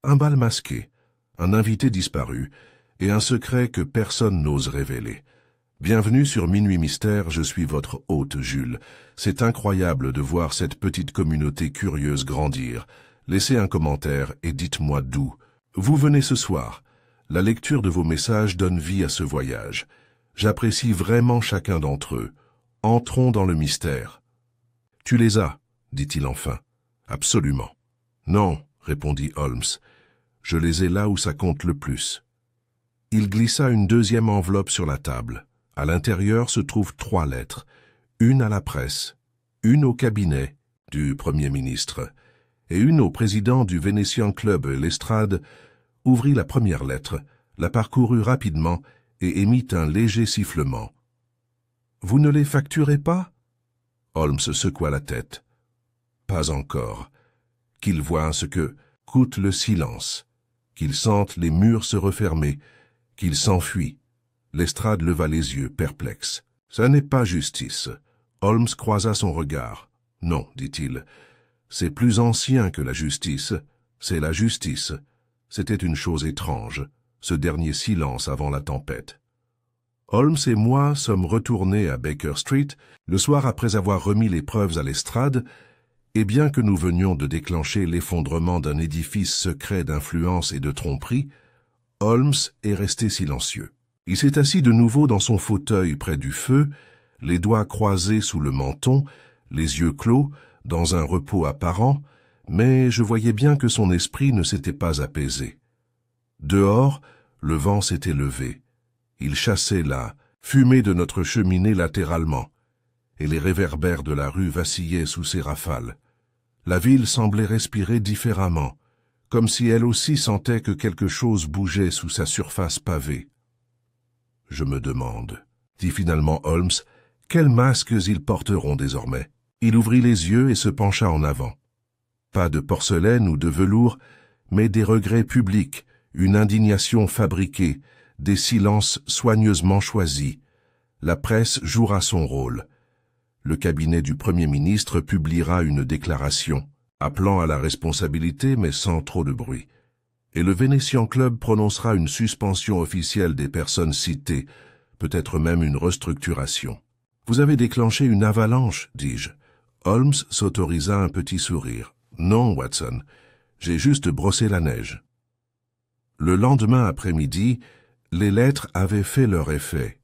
Un bal masqué, un invité disparu, et un secret que personne n'ose révéler. Bienvenue sur Minuit Mystère, je suis votre hôte Jules. C'est incroyable de voir cette petite communauté curieuse grandir. Laissez un commentaire et dites-moi d'où vous venez ce soir. La lecture de vos messages donne vie à ce voyage. J'apprécie vraiment chacun d'entre eux. Entrons dans le mystère. « Tu les as ?» dit-il enfin. « Absolument. »« Non, » répondit Holmes. « Je les ai là où ça compte le plus. » Il glissa une deuxième enveloppe sur la table. À l'intérieur se trouvent 3 lettres. Une à la presse, une au cabinet du Premier ministre et une au président du Venetian Club. Lestrade ouvrit la première lettre, la parcourut rapidement et émit un léger sifflement. « Vous ne les facturez pas ?» Holmes secoua la tête. « Pas encore. Qu'ils voient ce que coûte le silence, qu'ils sentent les murs se refermer, qu'ils s'enfuient. » Lestrade leva les yeux, perplexe. « Ça n'est pas justice. » Holmes croisa son regard. « Non, dit-il. C'est plus ancien que la justice. C'est la justice. » C'était une chose étrange, ce dernier silence avant la tempête. Holmes et moi sommes retournés à Baker Street, le soir après avoir remis les preuves à Lestrade, et bien que nous venions de déclencher l'effondrement d'un édifice secret d'influence et de tromperie, Holmes est resté silencieux. Il s'est assis de nouveau dans son fauteuil près du feu, les doigts croisés sous le menton, les yeux clos, dans un repos apparent, mais je voyais bien que son esprit ne s'était pas apaisé. Dehors, le vent s'était levé. Il chassait la fumée de notre cheminée latéralement, et les réverbères de la rue vacillaient sous ses rafales. La ville semblait respirer différemment, comme si elle aussi sentait que quelque chose bougeait sous sa surface pavée. « Je me demande, » dit finalement Holmes, « quels masques ils porteront désormais. » Il ouvrit les yeux et se pencha en avant. Pas de porcelaine ou de velours, mais des regrets publics, une indignation fabriquée, des silences soigneusement choisis. La presse jouera son rôle. Le cabinet du Premier ministre publiera une déclaration, appelant à la responsabilité mais sans trop de bruit. Et le Venetian Club prononcera une suspension officielle des personnes citées, peut-être même une restructuration. « Vous avez déclenché une avalanche, dis-je. » Holmes s'autorisa un petit sourire. « Non, Watson, j'ai juste brossé la neige. » Le lendemain après-midi, les lettres avaient fait leur effet.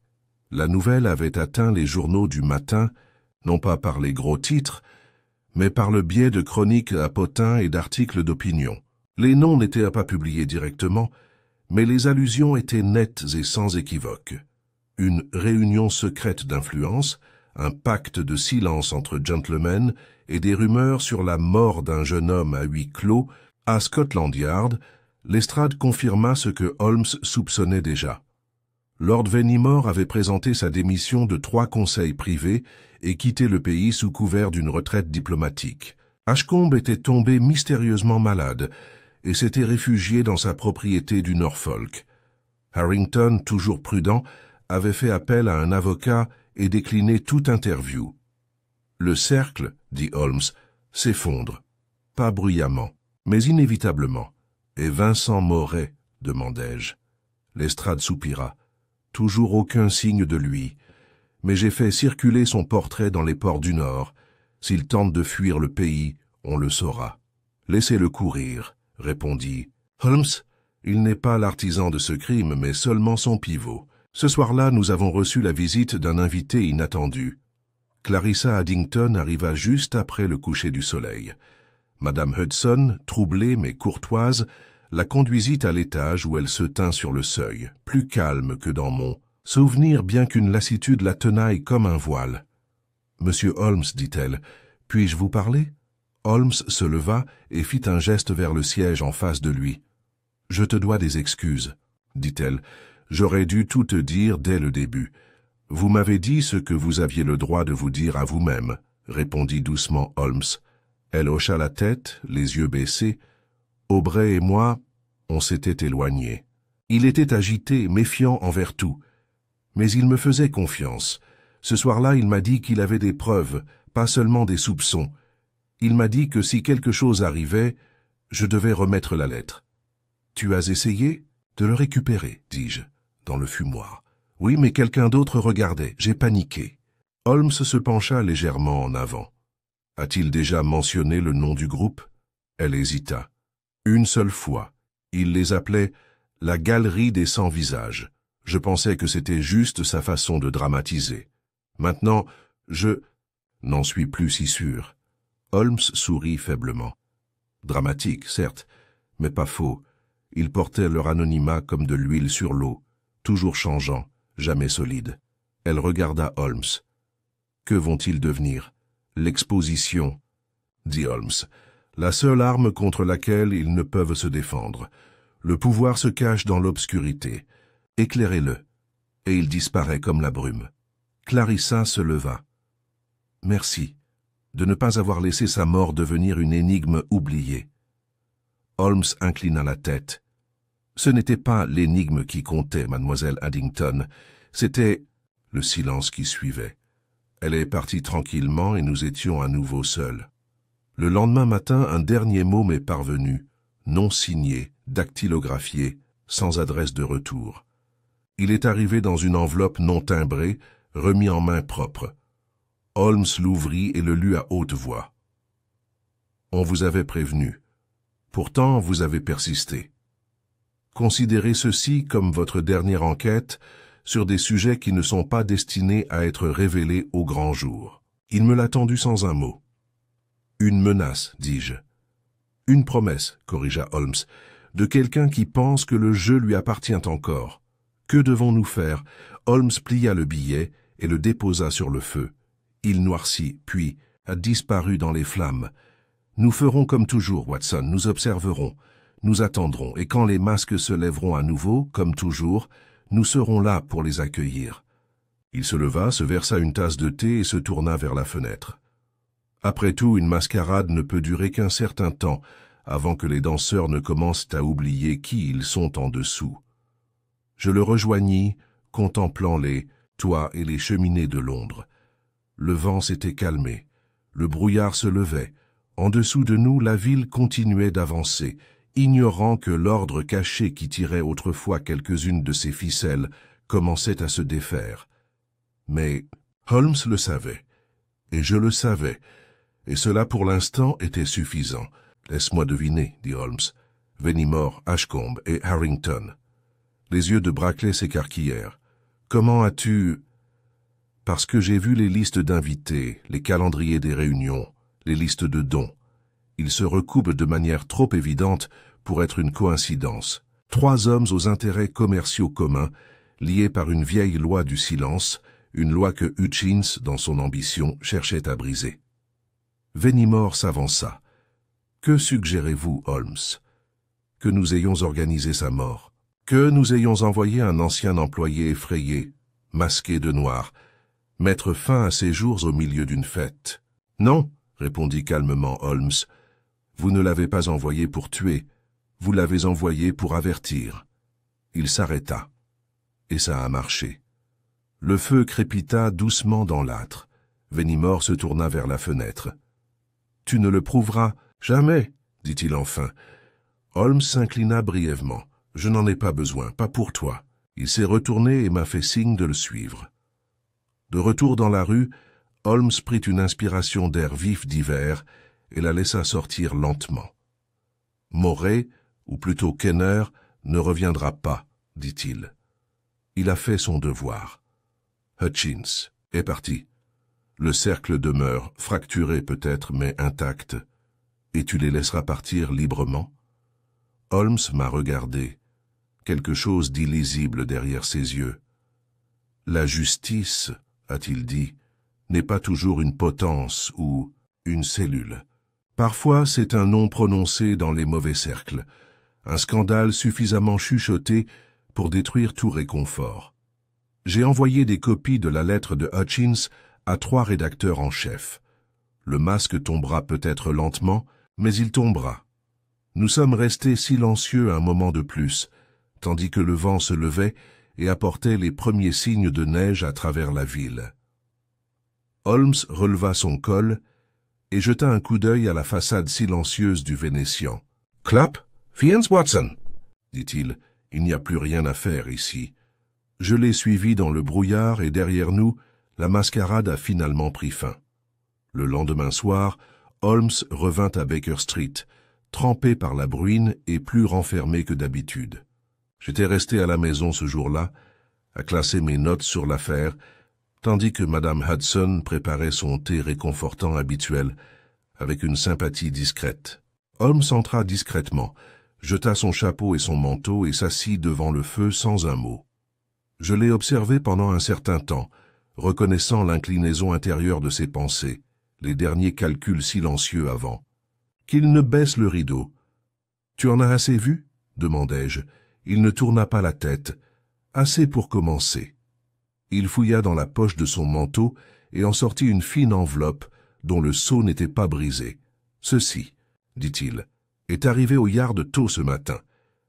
La nouvelle avait atteint les journaux du matin, non pas par les gros titres, mais par le biais de chroniques à potins et d'articles d'opinion. Les noms n'étaient pas publiés directement, mais les allusions étaient nettes et sans équivoque. Une réunion secrète d'influence, un pacte de silence entre gentlemen et des rumeurs sur la mort d'un jeune homme à huis clos à Scotland Yard. Lestrade confirma ce que Holmes soupçonnait déjà. Lord Venimore avait présenté sa démission de 3 conseils privés et quitté le pays sous couvert d'une retraite diplomatique. Ashcombe était tombé mystérieusement malade et s'était réfugié dans sa propriété du Norfolk. Harrington, toujours prudent, avait fait appel à un avocat et décliné toute interview. « Le cercle, dit Holmes, s'effondre. Pas bruyamment, mais inévitablement. Et Vincent Moret, demandai-je. Lestrade soupira. Toujours aucun signe de lui. Mais j'ai fait circuler son portrait dans les ports du Nord. S'il tente de fuir le pays, on le saura. Laissez-le courir, répondit Holmes. Il n'est pas l'artisan de ce crime, mais seulement son pivot. Ce soir-là, nous avons reçu la visite d'un invité inattendu. Clarissa Addington arriva juste après le coucher du soleil. Madame Hudson, troublée mais courtoise, la conduisit à l'étage où elle se tint sur le seuil, plus calme que dans mon souvenir, bien qu'une lassitude la tenaille comme un voile. « Monsieur Holmes, dit-elle, puis-je vous parler ?» Holmes se leva et fit un geste vers le siège en face de lui. « Je te dois des excuses, » dit-elle. « J'aurais dû tout te dire dès le début. Vous m'avez dit ce que vous aviez le droit de vous dire à vous-même, » répondit doucement Holmes. Elle hocha la tête, les yeux baissés. Aubrey et moi, on s'était éloignés. Il était agité, méfiant envers tout. Mais il me faisait confiance. Ce soir-là, il m'a dit qu'il avait des preuves, pas seulement des soupçons. Il m'a dit que si quelque chose arrivait, je devais remettre la lettre. Tu as essayé de le récupérer, dis-je, dans le fumoir. Oui, mais quelqu'un d'autre regardait. J'ai paniqué. Holmes se pencha légèrement en avant. A-t-il déjà mentionné le nom du groupe? Elle hésita. Une seule fois. Il les appelait « la galerie des 100 visages ». Je pensais que c'était juste sa façon de dramatiser. Maintenant, je n'en suis plus si sûr. Holmes sourit faiblement. Dramatique, certes, mais pas faux. Ils portaient leur anonymat comme de l'huile sur l'eau, toujours changeant, jamais solide. Elle regarda Holmes. Que vont-ils devenir? L'exposition, dit Holmes. La seule arme contre laquelle ils ne peuvent se défendre. Le pouvoir se cache dans l'obscurité. Éclairez-le. Et il disparaît comme la brume. Clarissa se leva. Merci de ne pas avoir laissé sa mort devenir une énigme oubliée. Holmes inclina la tête. Ce n'était pas l'énigme qui comptait, mademoiselle Addington. C'était le silence qui suivait. Elle est partie tranquillement et nous étions à nouveau seuls. Le lendemain matin, un dernier mot m'est parvenu, non signé, dactylographié, sans adresse de retour. Il est arrivé dans une enveloppe non timbrée, remis en main propre. Holmes l'ouvrit et le lut à haute voix. On vous avait prévenu. Pourtant, vous avez persisté. Considérez ceci comme votre dernière enquête sur des sujets qui ne sont pas destinés à être révélés au grand jour. Il me l'a tendu sans un mot. Une menace, dis-je. Une promesse, corrigea Holmes, de quelqu'un qui pense que le jeu lui appartient encore. Que devons-nous faire? Holmes plia le billet et le déposa sur le feu. Il noircit, puis a disparu dans les flammes. Nous ferons comme toujours, Watson, nous observerons, nous attendrons, et quand les masques se lèveront à nouveau, comme toujours, nous serons là pour les accueillir. Il se leva, se versa une tasse de thé et se tourna vers la fenêtre. Après tout, une mascarade ne peut durer qu'un certain temps, avant que les danseurs ne commencent à oublier qui ils sont en dessous. Je le rejoignis, contemplant les toits et les cheminées de Londres. Le vent s'était calmé, le brouillard se levait. En dessous de nous, la ville continuait d'avancer, ignorant que l'ordre caché qui tirait autrefois quelques-unes de ses ficelles commençait à se défaire. Mais Holmes le savait, et je le savais, et cela pour l'instant était suffisant. « Laisse-moi deviner, » dit Holmes. « Fenimore, Ashcombe et Harrington. » Les yeux de Brackley s'écarquillèrent. « Comment as-tu... » « Parce que j'ai vu les listes d'invités, les calendriers des réunions, les listes de dons. Ils se recoupent de manière trop évidente pour être une coïncidence. 3 hommes aux intérêts commerciaux communs, liés par une vieille loi du silence, une loi que Hutchins, dans son ambition, cherchait à briser. Fenimore s'avança. « Que suggérez-vous, Holmes? Que nous ayons organisé sa mort? Que nous ayons envoyé un ancien employé effrayé, masqué de noir, mettre fin à ses jours au milieu d'une fête? »« Non, » répondit calmement Holmes. « Vous ne l'avez pas envoyé pour tuer, vous l'avez envoyé pour avertir. » Il s'arrêta. Et ça a marché. Le feu crépita doucement dans l'âtre. Fenimore se tourna vers la fenêtre. « Tu ne le prouveras jamais, » dit-il enfin. Holmes s'inclina brièvement. « Je n'en ai pas besoin, pas pour toi. » Il s'est retourné et m'a fait signe de le suivre. De retour dans la rue, Holmes prit une inspiration d'air vif d'hiver et la laissa sortir lentement. « Moray, ou plutôt Kenner, ne reviendra pas, » dit-il. Il a fait son devoir. Hutchins est parti. Le cercle demeure, fracturé peut-être, mais intact. Et tu les laisseras partir librement? Holmes m'a regardé. Quelque chose d'illisible derrière ses yeux. La justice, a-t-il dit, n'est pas toujours une potence ou une cellule. Parfois, c'est un nom prononcé dans les mauvais cercles, un scandale suffisamment chuchoté pour détruire tout réconfort. J'ai envoyé des copies de la lettre de Hutchins à 3 rédacteurs en chef. Le masque tombera peut-être lentement, mais il tombera. Nous sommes restés silencieux un moment de plus, tandis que le vent se levait et apportait les premiers signes de neige à travers la ville. Holmes releva son col et jeta un coup d'œil à la façade silencieuse du Vénitien. « Clap, Fiennes Watson » dit-il, « il n'y a plus rien à faire ici. » Je l'ai suivi dans le brouillard et derrière nous, la mascarade a finalement pris fin. Le lendemain soir, Holmes revint à Baker Street, trempé par la bruine et plus renfermé que d'habitude. J'étais resté à la maison ce jour-là, à classer mes notes sur l'affaire, tandis que Madame Hudson préparait son thé réconfortant habituel, avec une sympathie discrète. Holmes entra discrètement, jeta son chapeau et son manteau et s'assit devant le feu sans un mot. Je l'ai observé pendant un certain temps, reconnaissant l'inclinaison intérieure de ses pensées, les derniers calculs silencieux avant. « Qu'il ne baisse le rideau. »« Tu en as assez vu ?» demandai-je. Il ne tourna pas la tête. « Assez pour commencer. » Il fouilla dans la poche de son manteau et en sortit une fine enveloppe dont le sceau n'était pas brisé. « Ceci, dit-il, est arrivé au yard tôt ce matin,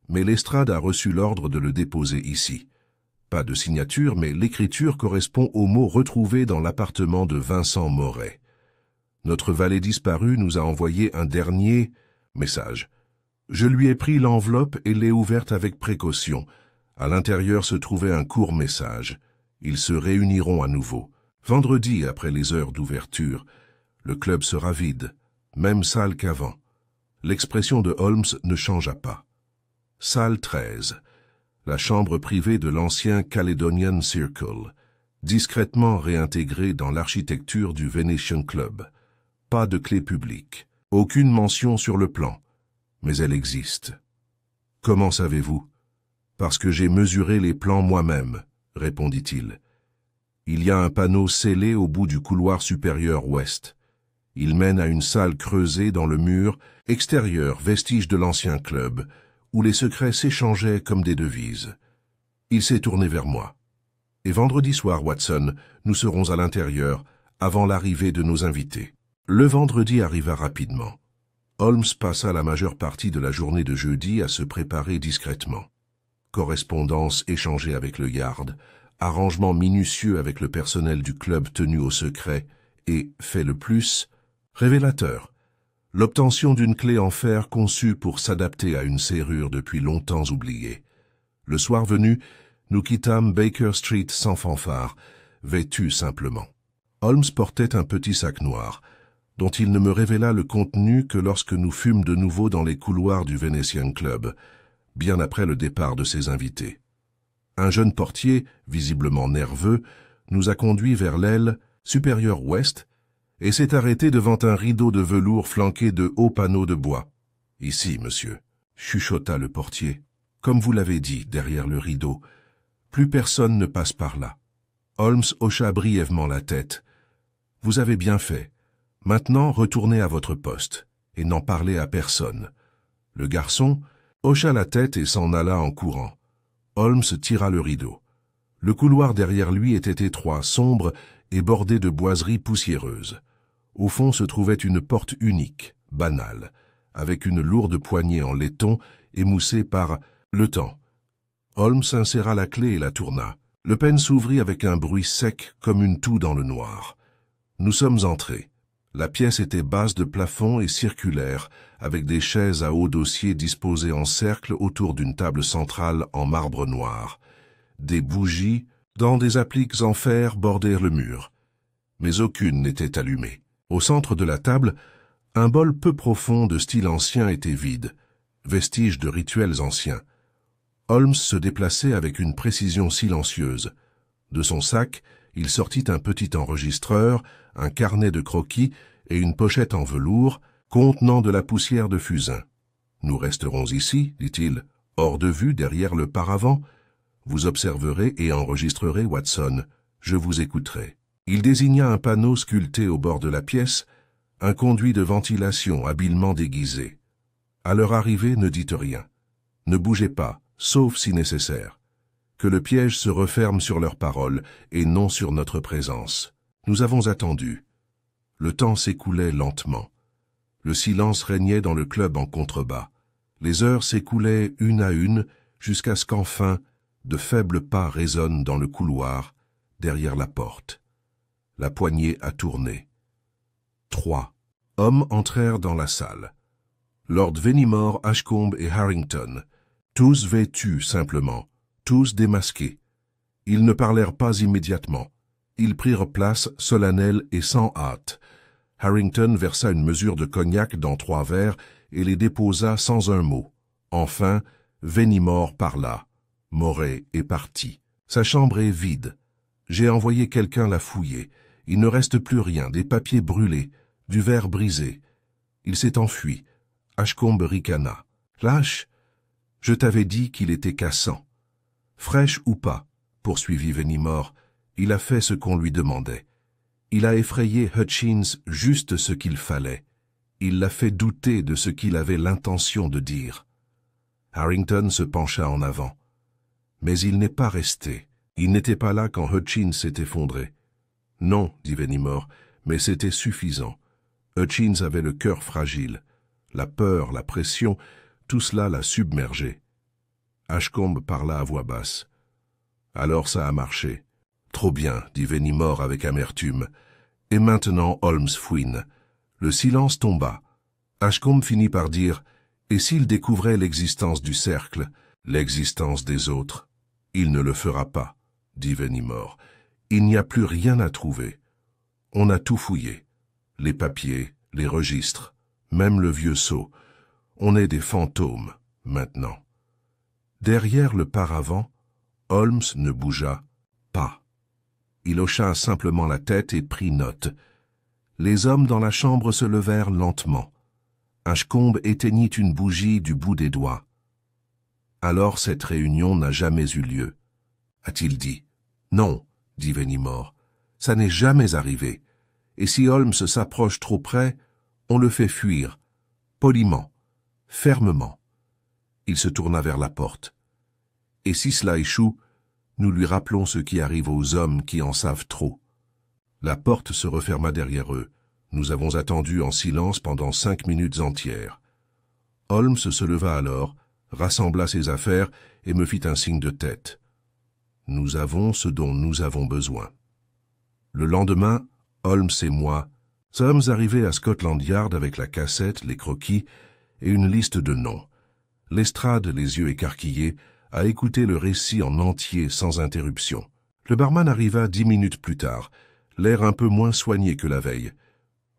mais l'estrade a reçu l'ordre de le déposer ici. Pas de signature, mais l'écriture correspond aux mots retrouvés dans l'appartement de Vincent Moret. Notre valet disparu nous a envoyé un dernier message. Je lui ai pris l'enveloppe et l'ai ouverte avec précaution. À l'intérieur se trouvait un court message. Ils se réuniront à nouveau. Vendredi, après les heures d'ouverture, le club sera vide, même salle qu'avant. L'expression de Holmes ne changea pas. Salle 13. La chambre privée de l'ancien Caledonian Circle, discrètement réintégrée dans l'architecture du Venetian Club. Pas de clé publique, aucune mention sur le plan, mais elle existe. Comment savez-vous? Parce que j'ai mesuré les plans moi-même, répondit-il. Il y a un panneau scellé au bout du couloir supérieur ouest. Il mène à une salle creusée dans le mur, extérieur, vestige de l'ancien club, où les secrets s'échangeaient comme des devises. Il s'est tourné vers moi. Et vendredi soir, Watson, nous serons à l'intérieur, avant l'arrivée de nos invités. Le vendredi arriva rapidement. Holmes passa la majeure partie de la journée de jeudi à se préparer discrètement. Correspondance échangée avec le yard, arrangement minutieux avec le personnel du club tenu au secret et, fait le plus, révélateur. L'obtention d'une clé en fer conçue pour s'adapter à une serrure depuis longtemps oubliée. Le soir venu, nous quittâmes Baker Street sans fanfare, vêtus simplement. Holmes portait un petit sac noir, dont il ne me révéla le contenu que lorsque nous fûmes de nouveau dans les couloirs du Venetian Club, bien après le départ de ses invités. Un jeune portier, visiblement nerveux, nous a conduits vers l'aile supérieure ouest et s'est arrêté devant un rideau de velours flanqué de hauts panneaux de bois. « Ici, monsieur », chuchota le portier. « Comme vous l'avez dit, derrière le rideau, plus personne ne passe par là. » Holmes hocha brièvement la tête. « Vous avez bien fait. Maintenant, retournez à votre poste, et n'en parlez à personne. » Le garçon hocha la tête et s'en alla en courant. Holmes tira le rideau. Le couloir derrière lui était étroit, sombre et bordé de boiseries poussiéreuses. Au fond se trouvait une porte unique, banale, avec une lourde poignée en laiton émoussée par le temps. Holmes inséra la clé et la tourna. Le pêne s'ouvrit avec un bruit sec comme une toux dans le noir. Nous sommes entrés. La pièce était basse de plafond et circulaire, avec des chaises à haut dossier disposées en cercle autour d'une table centrale en marbre noir. Des bougies, dans des appliques en fer, bordèrent le mur. Mais aucune n'était allumée. Au centre de la table, un bol peu profond de style ancien était vide, vestige de rituels anciens. Holmes se déplaçait avec une précision silencieuse. De son sac, il sortit un petit enregistreur, un carnet de croquis et une pochette en velours contenant de la poussière de fusain. « Nous resterons ici, dit-il, hors de vue derrière le paravent. Vous observerez et enregistrerez, Watson. Je vous écouterai. » Il désigna un panneau sculpté au bord de la pièce, un conduit de ventilation habilement déguisé. À leur arrivée, ne dites rien. Ne bougez pas, sauf si nécessaire. Que le piège se referme sur leurs paroles et non sur notre présence. Nous avons attendu. Le temps s'écoulait lentement. Le silence régnait dans le club en contrebas. Les heures s'écoulaient une à une jusqu'à ce qu'enfin, de faibles pas résonnent dans le couloir, derrière la porte. La poignée a tourné. 3 hommes entrèrent dans la salle. Lord Venimore, Ashcombe et Harrington, Tous vêtus simplement, tous démasqués. Ils ne parlèrent pas immédiatement. Ils prirent place solennelle et sans hâte. Harrington versa une mesure de cognac dans 3 verres et les déposa sans un mot. Enfin, Fenimore parla. Moray est parti. Sa chambre est vide. J'ai envoyé quelqu'un la fouiller. Il ne reste plus rien, des papiers brûlés, du verre brisé. Il s'est enfui. Ashcombe ricana. Lâche, je t'avais dit qu'il était cassant. Fraîche ou pas, poursuivit Fenimore, il a fait ce qu'on lui demandait. Il a effrayé Hutchins juste ce qu'il fallait. Il l'a fait douter de ce qu'il avait l'intention de dire. Harrington se pencha en avant. Mais il n'est pas resté. Il n'était pas là quand Hutchins s'est effondré. Non, dit Fenimore, mais c'était suffisant. Hutchins avait le cœur fragile. La peur, la pression, tout cela l'a submergé. Ashcombe parla à voix basse. Alors ça a marché. Trop bien, dit Fenimore avec amertume. Et maintenant Holmes fouine. Le silence tomba. Ashcombe finit par dire « Et s'il découvrait l'existence du cercle, l'existence des autres ?» Il ne le fera pas, dit Fenimore. Il n'y a plus rien à trouver. On a tout fouillé. Les papiers, les registres, même le vieux sceau. On est des fantômes, maintenant. Derrière le paravent, Holmes ne bougea pas. Il hocha simplement la tête et prit note. Les hommes dans la chambre se levèrent lentement. Ashcombe éteignit une bougie du bout des doigts. Alors cette réunion n'a jamais eu lieu, a-t-il dit. Non, dit Fenimore, ça n'est jamais arrivé. Et si Holmes s'approche trop près, on le fait fuir, poliment, fermement. Il se tourna vers la porte. Et si cela échoue, nous lui rappelons ce qui arrive aux hommes qui en savent trop. La porte se referma derrière eux. Nous avons attendu en silence pendant 5 minutes entières. Holmes se leva alors, rassembla ses affaires et me fit un signe de tête. Nous avons ce dont nous avons besoin. Le lendemain, Holmes et moi sommes arrivés à Scotland Yard avec la cassette, les croquis et une liste de noms. Lestrade, les yeux écarquillés, a écouté le récit en entier sans interruption. Le barman arriva 10 minutes plus tard, l'air un peu moins soigné que la veille.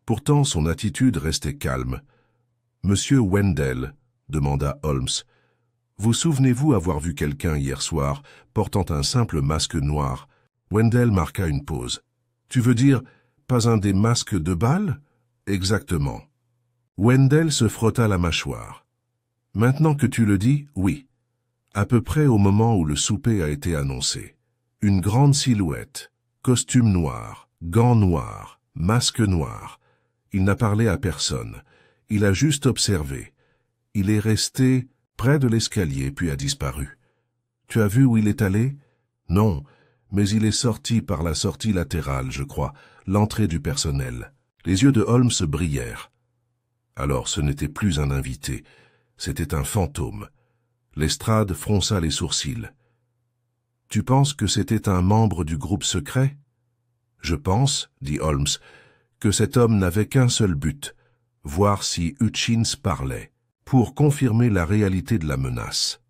Pourtant, son attitude restait calme. « Monsieur Wendell, » demanda Holmes, « vous souvenez-vous avoir vu quelqu'un hier soir portant un simple masque noir ?» Wendell marqua une pause. « Tu veux dire, pas un des masques de bal ?»« Exactement. » Wendell se frotta la mâchoire. « Maintenant que tu le dis, oui. À peu près au moment où le souper a été annoncé. Une grande silhouette, costume noir, gants noirs, masque noir. Il n'a parlé à personne. Il a juste observé. Il est resté près de l'escalier puis a disparu. Tu as vu où il est allé? Non, mais il est sorti par la sortie latérale, je crois, l'entrée du personnel. Les yeux de Holmes brillèrent. Alors ce n'était plus un invité, c'était un fantôme. Lestrade fronça les sourcils. « Tu penses que c'était un membre du groupe secret ?»« Je pense, dit Holmes, que cet homme n'avait qu'un seul but, voir si Hutchins parlait, pour confirmer la réalité de la menace.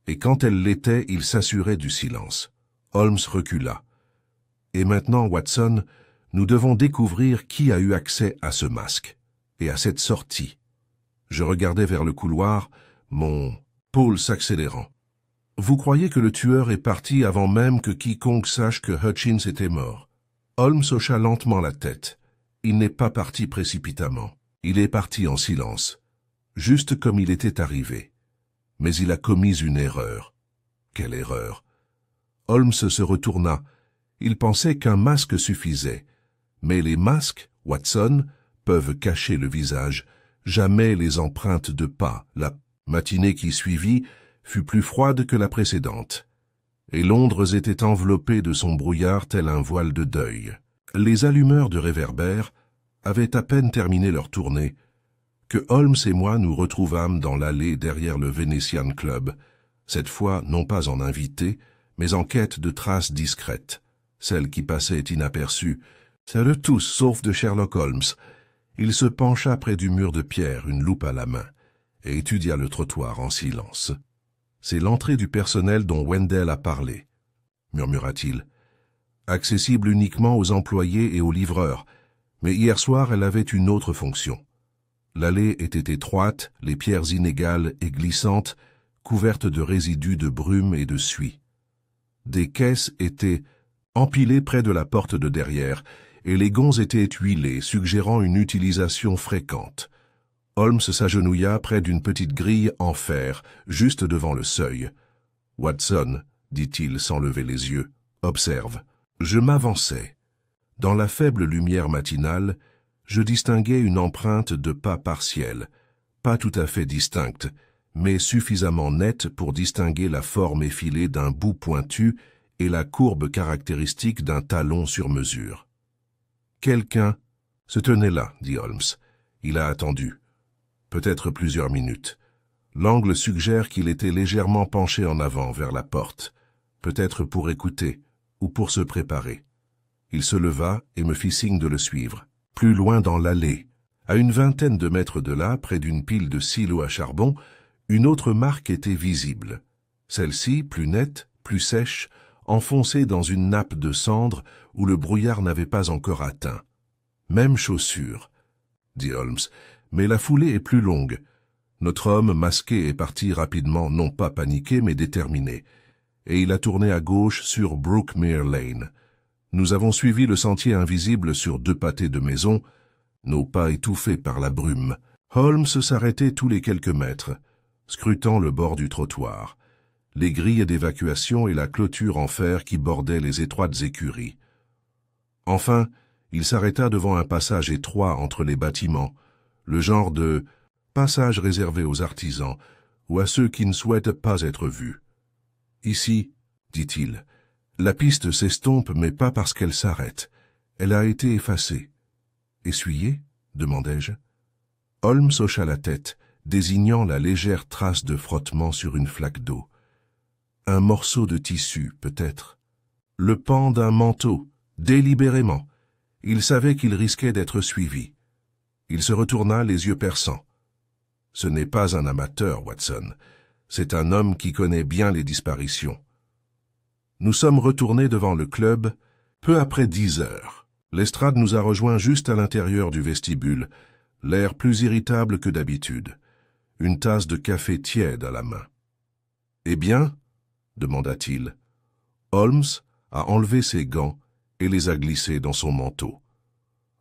Et quand elle l'était, il s'assurait du silence. » Holmes recula. « Et maintenant, Watson, nous devons découvrir qui a eu accès à ce masque, et à cette sortie. » Je regardais vers le couloir, mon pôle s'accélérant. « Vous croyez que le tueur est parti avant même que quiconque sache que Hutchins était mort ?» Holmes hocha lentement la tête. Il n'est pas parti précipitamment. Il est parti en silence, juste comme il était arrivé. Mais il a commis une erreur. Quelle erreur? Holmes se retourna. Il pensait qu'un masque suffisait. Mais les masques, Watson, peuvent cacher le visage, jamais les empreintes de pas. La matinée qui suivit fut plus froide que la précédente, et Londres était enveloppé de son brouillard tel un voile de deuil. Les allumeurs de réverbères avaient à peine terminé leur tournée que Holmes et moi nous retrouvâmes dans l'allée derrière le Venetian Club, cette fois non pas en invité, mais en quête de traces discrètes, celles qui passaient inaperçues, celles tous sauf de Sherlock Holmes. Il se pencha près du mur de pierre, une loupe à la main, et étudia le trottoir en silence. C'est l'entrée du personnel dont Wendell a parlé, murmura-t-il. Accessible uniquement aux employés et aux livreurs, mais hier soir elle avait une autre fonction. L'allée était étroite, les pierres inégales et glissantes, couvertes de résidus de brume et de suie. Des caisses étaient empilées près de la porte de derrière, et les gonds étaient huilés, suggérant une utilisation fréquente. Holmes s'agenouilla près d'une petite grille en fer, juste devant le seuil. « Watson, » dit-il sans lever les yeux, « observe. » Je m'avançai. Dans la faible lumière matinale, je distinguais une empreinte de pas partielle, pas tout à fait distincte, mais suffisamment nette pour distinguer la forme effilée d'un bout pointu et la courbe caractéristique d'un talon sur mesure. Quelqu'un se tenait là, dit Holmes. Il a attendu. Peut-être plusieurs minutes. L'angle suggère qu'il était légèrement penché en avant vers la porte, peut-être pour écouter ou pour se préparer. Il se leva et me fit signe de le suivre. Plus loin dans l'allée, à une vingtaine de mètres de là, près d'une pile de silos à charbon, une autre marque était visible. Celle-ci, plus nette, plus sèche, enfoncée dans une nappe de cendres où le brouillard n'avait pas encore atteint. Même chaussure, dit Holmes, mais la foulée est plus longue. Notre homme masqué est parti rapidement, non pas paniqué, mais déterminé, et il a tourné à gauche sur Brookmere Lane. Nous avons suivi le sentier invisible sur 2 pâtés de maison, nos pas étouffés par la brume. Holmes s'arrêtait tous les quelques mètres, scrutant le bord du trottoir, les grilles d'évacuation et la clôture en fer qui bordaient les étroites écuries. Enfin, il s'arrêta devant un passage étroit entre les bâtiments, le genre de passage réservé aux artisans ou à ceux qui ne souhaitent pas être vus. « Ici, » dit-il, « la piste s'estompe, mais pas parce qu'elle s'arrête. Elle a été effacée. »« Essuyée » demandai-je. Holmes hocha la tête, désignant la légère trace de frottement sur une flaque d'eau. Un morceau de tissu, peut-être. Le pan d'un manteau, délibérément. Il savait qu'il risquait d'être suivi. Il se retourna, les yeux perçants. Ce n'est pas un amateur, Watson. C'est un homme qui connaît bien les disparitions. Nous sommes retournés devant le club peu après 10 heures. Lestrade nous a rejoints juste à l'intérieur du vestibule, l'air plus irritable que d'habitude, une tasse de café tiède à la main. « Eh bien ?» demanda-t-il. Holmes a enlevé ses gants et les a glissés dans son manteau.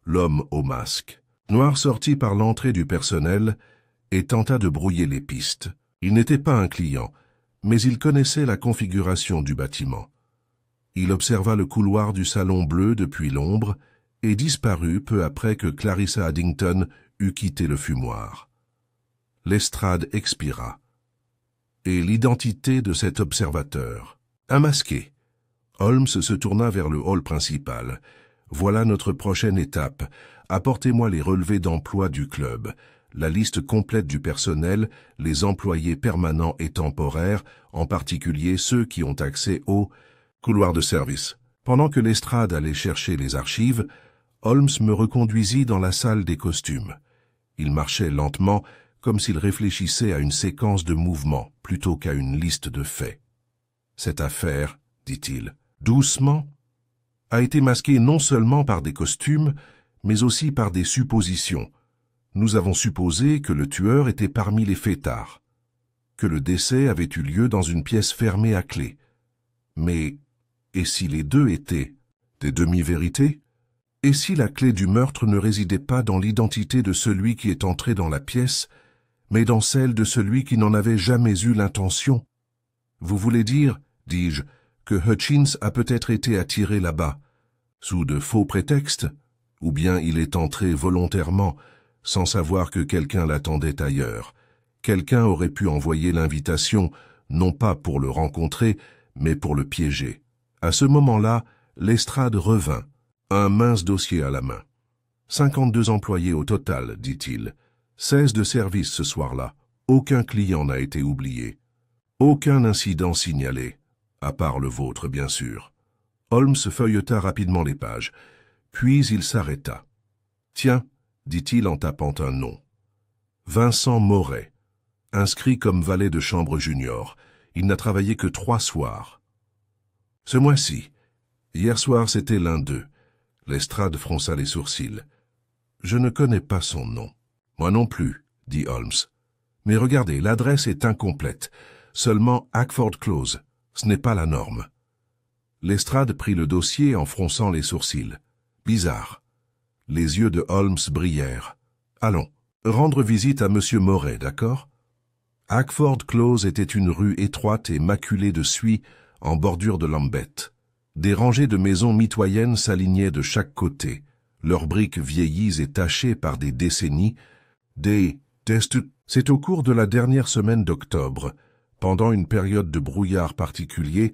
L'homme au masque, noir, sortit par l'entrée du personnel et tenta de brouiller les pistes. Il n'était pas un client, mais il connaissait la configuration du bâtiment. Il observa le couloir du salon bleu depuis l'ombre et disparut peu après que Clarissa Addington eut quitté le fumoir. Lestrade expira. Et l'identité de cet observateur, un masqué. Holmes se tourna vers le hall principal. « Voilà notre prochaine étape. Apportez-moi les relevés d'emploi du club, la liste complète du personnel, les employés permanents et temporaires, en particulier ceux qui ont accès au couloir de service. » Pendant que Lestrade allait chercher les archives, Holmes me reconduisit dans la salle des costumes. Il marchait lentement, comme s'il réfléchissait à une séquence de mouvements plutôt qu'à une liste de faits. « Cette affaire, dit-il, doucement, a été masquée non seulement par des costumes, mais aussi par des suppositions. Nous avons supposé que le tueur était parmi les fêtards, que le décès avait eu lieu dans une pièce fermée à clé. Mais, et si les deux étaient des demi-vérités? Et si la clé du meurtre ne résidait pas dans l'identité de celui qui est entré dans la pièce, mais dans celle de celui qui n'en avait jamais eu l'intention? Vous voulez dire, dis-je, que Hutchins a peut-être été attiré là-bas, sous de faux prétextes, ou bien il est entré volontairement, sans savoir que quelqu'un l'attendait ailleurs. Quelqu'un aurait pu envoyer l'invitation, non pas pour le rencontrer, mais pour le piéger. À ce moment-là, Lestrade revint, un mince dossier à la main. 52 employés au total, dit-il. 16 de service ce soir-là. Aucun client n'a été oublié. Aucun incident signalé, à part le vôtre, bien sûr. Holmes feuilleta rapidement les pages, puis il s'arrêta. « Tiens, » dit-il en tapant un nom. « Vincent Moret, inscrit comme valet de chambre junior. Il n'a travaillé que 3 soirs. Ce mois-ci. Hier soir, c'était l'un d'eux. Lestrade fronça les sourcils. Je ne connais pas son nom. Moi non plus, dit Holmes. Mais regardez, l'adresse est incomplète. Seulement Hackford Close. Ce n'est pas la norme. Lestrade prit le dossier en fronçant les sourcils. Bizarre. Les yeux de Holmes brillèrent. Allons, rendre visite à Monsieur Moret, d'accord? Hackford Close était une rue étroite et maculée de suie en bordure de Lambeth. Des rangées de maisons mitoyennes s'alignaient de chaque côté, leurs briques vieillies et tachées par des décennies, des tests. C'est au cours de la dernière semaine d'octobre, pendant une période de brouillard particulier,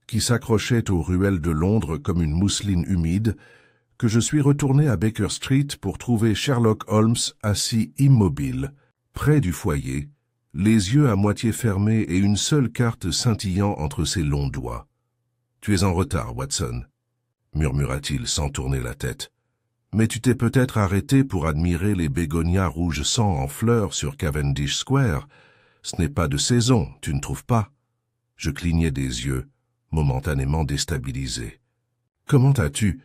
qui s'accrochait aux ruelles de Londres comme une mousseline humide, que je suis retourné à Baker Street pour trouver Sherlock Holmes assis immobile, près du foyer, les yeux à moitié fermés et une seule carte scintillant entre ses longs doigts. « Tu es en retard, Watson, » murmura-t-il sans tourner la tête. « Mais tu t'es peut-être arrêté pour admirer les bégonias rouge sang en fleurs sur Cavendish Square. Ce n'est pas de saison, tu ne trouves pas ?» Je clignai des yeux, momentanément déstabilisé. « Comment as-tu ?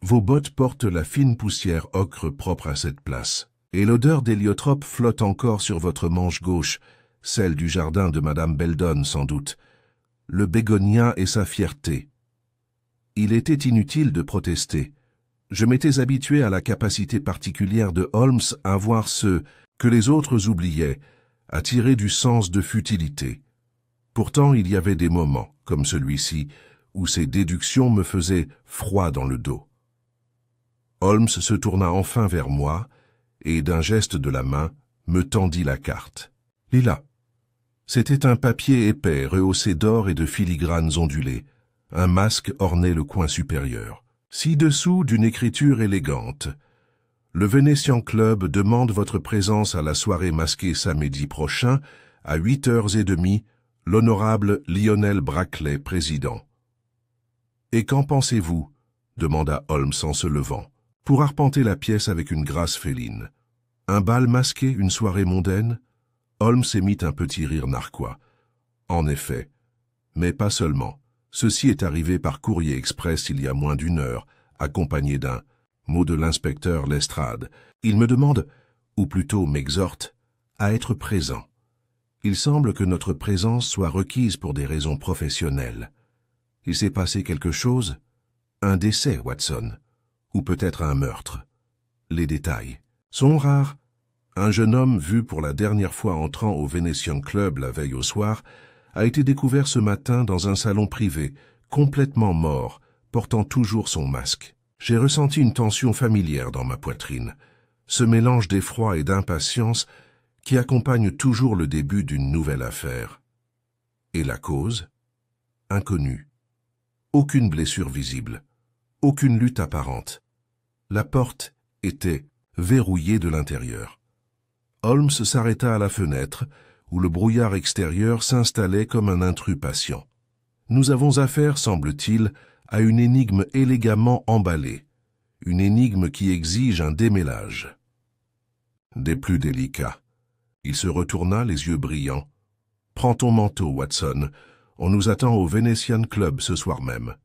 Vos bottes portent la fine poussière ocre propre à cette place, et l'odeur d'héliotrope flotte encore sur votre manche gauche, celle du jardin de Madame Beldon sans doute. Le bégonia est sa fierté. » Il était inutile de protester. Je m'étais habitué à la capacité particulière de Holmes à voir ce que les autres oubliaient, à tirer du sens de futilité. Pourtant, il y avait des moments, comme celui-ci, où ces déductions me faisaient froid dans le dos. Holmes se tourna enfin vers moi et, d'un geste de la main, me tendit la carte. « Lila. » C'était un papier épais rehaussé d'or et de filigranes ondulées. Un masque ornait le coin supérieur. Ci-dessous, d'une écriture élégante. « Le Venetian Club demande votre présence à la soirée masquée samedi prochain, à 8h30, l'honorable Lionel Brackley, président. »« Et qu'en pensez-vous » demanda Holmes en se levant, pour arpenter la pièce avec une grâce féline. « Un bal masqué, une soirée mondaine ?» Holmes émit un petit rire narquois. « En effet, mais pas seulement. Ceci est arrivé par courrier express il y a moins d'1 heure, accompagné d'un mot de l'inspecteur Lestrade. Il me demande, ou plutôt m'exhorte, à être présent. Il semble que notre présence soit requise pour des raisons professionnelles. Il s'est passé quelque chose? Un décès, Watson, ou peut-être un meurtre. Les détails sont rares. Un jeune homme vu pour la dernière fois entrant au Venetian Club la veille au soir a été découvert ce matin dans un salon privé, complètement mort, portant toujours son masque. J'ai ressenti une tension familière dans ma poitrine, ce mélange d'effroi et d'impatience qui accompagne toujours le début d'une nouvelle affaire. Et la cause? Inconnue. Aucune blessure visible, aucune lutte apparente. La porte était verrouillée de l'intérieur. Holmes s'arrêta à la fenêtre, où le brouillard extérieur s'installait comme un intrus patient. Nous avons affaire, semble-t-il, à une énigme élégamment emballée, une énigme qui exige un démêlage. Des plus délicats. Il se retourna, les yeux brillants. « Prends ton manteau, Watson. On nous attend au Venetian Club ce soir même. »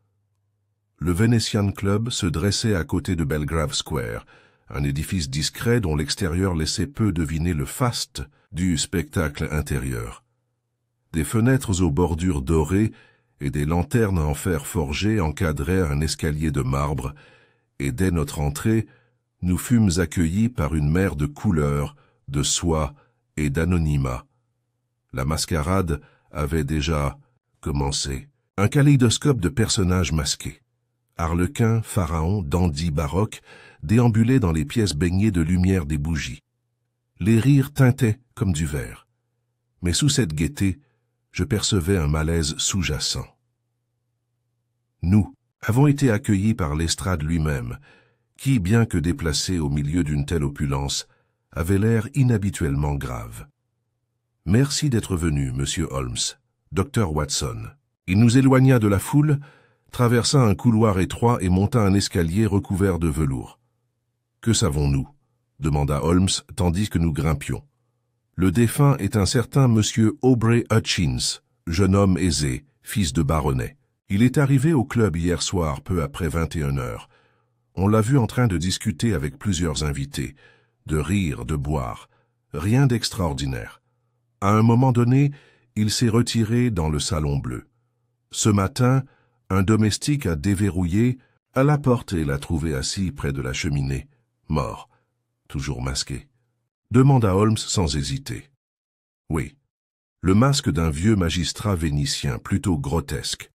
Le Venetian Club se dressait à côté de Belgrave Square, un édifice discret dont l'extérieur laissait peu deviner le faste du spectacle intérieur. Des fenêtres aux bordures dorées et des lanternes en fer forgé encadraient un escalier de marbre, et dès notre entrée, nous fûmes accueillis par une mer de couleurs, de soie et d'anonymat. La mascarade avait déjà commencé. Un kaléidoscope de personnages masqués. Harlequins, pharaons, dandys baroques déambulaient dans les pièces baignées de lumière des bougies. Les rires tintaient comme du verre. Mais sous cette gaieté, je percevais un malaise sous-jacent. Nous avons été accueillis par Lestrade lui-même, qui, bien que déplacé au milieu d'une telle opulence, avait l'air inhabituellement grave. « Merci d'être venu, monsieur Holmes, docteur Watson. » Il nous éloigna de la foule, traversa un couloir étroit et monta un escalier recouvert de velours. « Que savons-nous » demanda Holmes tandis que nous grimpions. « Le défunt est un certain monsieur Aubrey Hutchins. jeune homme aisé, fils de baronnet. Il est arrivé au club hier soir, peu après 21 heures. On l'a vu en train de discuter avec plusieurs invités, de rire, de boire. Rien d'extraordinaire. À un moment donné, il s'est retiré dans le salon bleu. Ce matin, un domestique a déverrouillé à la porte et l'a trouvé assis près de la cheminée, mort, toujours masqué. Demanda Holmes sans hésiter. Oui, le masque d'un vieux magistrat vénitien, plutôt grotesque.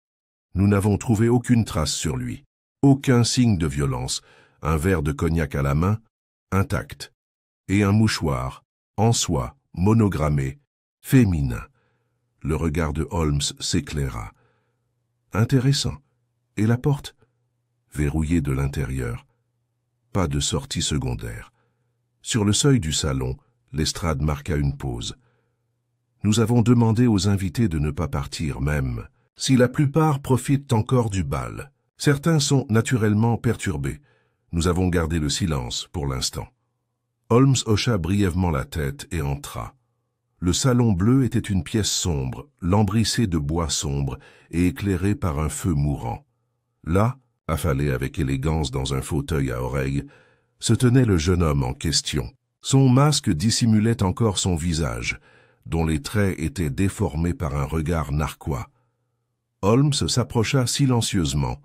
Nous n'avons trouvé aucune trace sur lui, aucun signe de violence, un verre de cognac à la main, intact, et un mouchoir, en soie, monogrammé, féminin. Le regard de Holmes s'éclaira. Intéressant. Et la porte? Verrouillée de l'intérieur. Pas de sortie secondaire. Sur le seuil du salon, Lestrade marqua une pause. Nous avons demandé aux invités de ne pas partir même, si la plupart profitent encore du bal. Certains sont naturellement perturbés. Nous avons gardé le silence pour l'instant. Holmes hocha brièvement la tête et entra. Le salon bleu était une pièce sombre, lambrissée de bois sombre et éclairée par un feu mourant. Là, affalé avec élégance dans un fauteuil à oreilles, se tenait le jeune homme en question. Son masque dissimulait encore son visage, dont les traits étaient déformés par un regard narquois. Holmes s'approcha silencieusement,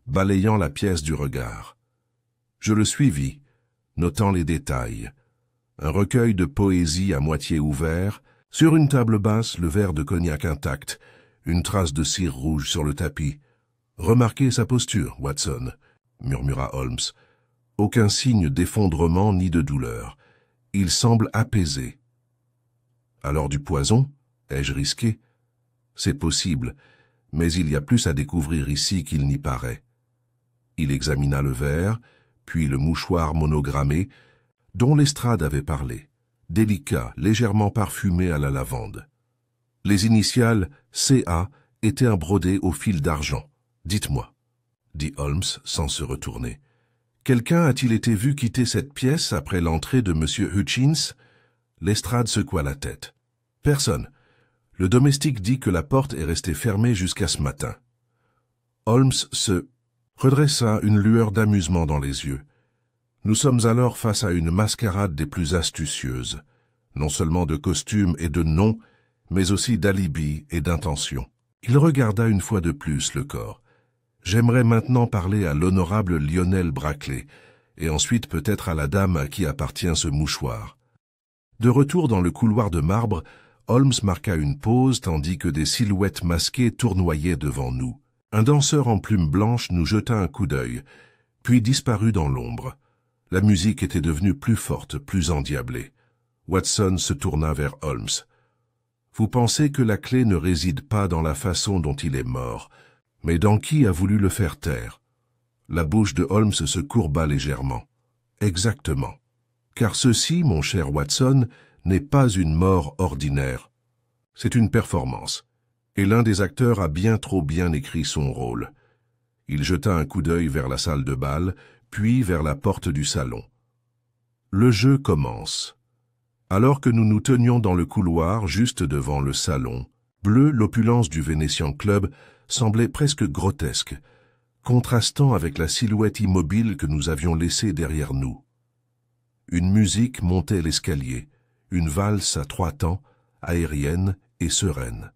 balayant la pièce du regard. Je le suivis, notant les détails. Un recueil de poésie à moitié ouvert, sur une table basse le verre de cognac intact, une trace de cire rouge sur le tapis. « Remarquez sa posture, Watson », murmura Holmes. « Aucun signe d'effondrement ni de douleur. Il semble apaisé. »« Alors du poison? Ai-je risqué? » ?»« C'est possible, mais il y a plus à découvrir ici qu'il n'y paraît. » Il examina le verre, puis le mouchoir monogrammé, dont Lestrade avait parlé, délicat, légèrement parfumé à la lavande. Les initiales CA étaient brodées au fil d'argent. « Dites-moi, » dit Holmes sans se retourner. « Quelqu'un a-t-il été vu quitter cette pièce après l'entrée de M. Hutchins ?» Lestrade secoua la tête. « Personne. Le domestique dit que la porte est restée fermée jusqu'à ce matin. » Holmes se redressa, une lueur d'amusement dans les yeux. Nous sommes alors face à une mascarade des plus astucieuses, non seulement de costume et de nom, mais aussi d'alibi et d'intention. Il regarda une fois de plus le corps. J'aimerais maintenant parler à l'honorable Lionel Brackley, et ensuite peut-être à la dame à qui appartient ce mouchoir. De retour dans le couloir de marbre, Holmes marqua une pause tandis que des silhouettes masquées tournoyaient devant nous. Un danseur en plumes blanches nous jeta un coup d'œil, puis disparut dans l'ombre. La musique était devenue plus forte, plus endiablée. Watson se tourna vers Holmes. « Vous pensez que la clé ne réside pas dans la façon dont il est mort, mais dans qui a voulu le faire taire ?» La bouche de Holmes se courba légèrement. « Exactement. Car ceci, mon cher Watson, n'est pas une mort ordinaire. C'est une performance. Et l'un des acteurs a bien trop bien écrit son rôle. » Il jeta un coup d'œil vers la salle de bal, puis vers la porte du salon. Le jeu commence. Alors que nous nous tenions dans le couloir, juste devant le salon, bleu, l'opulence du Venetian Club semblait presque grotesque, contrastant avec la silhouette immobile que nous avions laissée derrière nous. Une musique montait l'escalier, une valse à 3 temps, aérienne et sereine.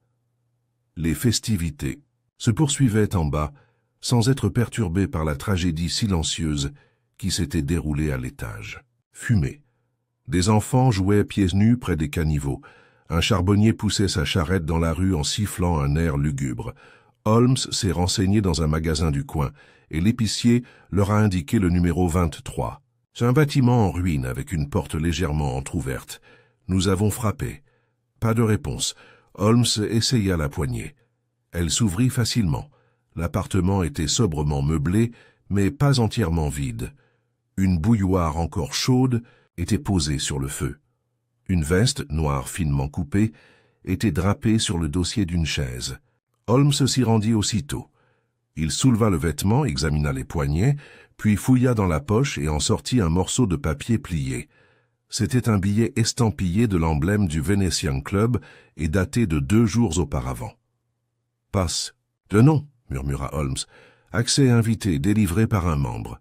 Les festivités se poursuivaient en bas, sans être perturbées par la tragédie silencieuse qui s'était déroulée à l'étage. Fumée. Des enfants jouaient pieds nus près des caniveaux. Un charbonnier poussait sa charrette dans la rue en sifflant un air lugubre. Holmes s'est renseigné dans un magasin du coin, et l'épicier leur a indiqué le numéro 23. C'est un bâtiment en ruine avec une porte légèrement entr'ouverte. Nous avons frappé. Pas de réponse. Holmes essaya la poignée. Elle s'ouvrit facilement. L'appartement était sobrement meublé, mais pas entièrement vide. Une bouilloire encore chaude était posée sur le feu. Une veste, noire finement coupée, était drapée sur le dossier d'une chaise. Holmes s'y rendit aussitôt. Il souleva le vêtement, examina les poignets, puis fouilla dans la poche et en sortit un morceau de papier plié. C'était un billet estampillé de l'emblème du Venetian Club et daté de 2 jours auparavant. Passe. De non, murmura Holmes. Accès invité, délivré par un membre.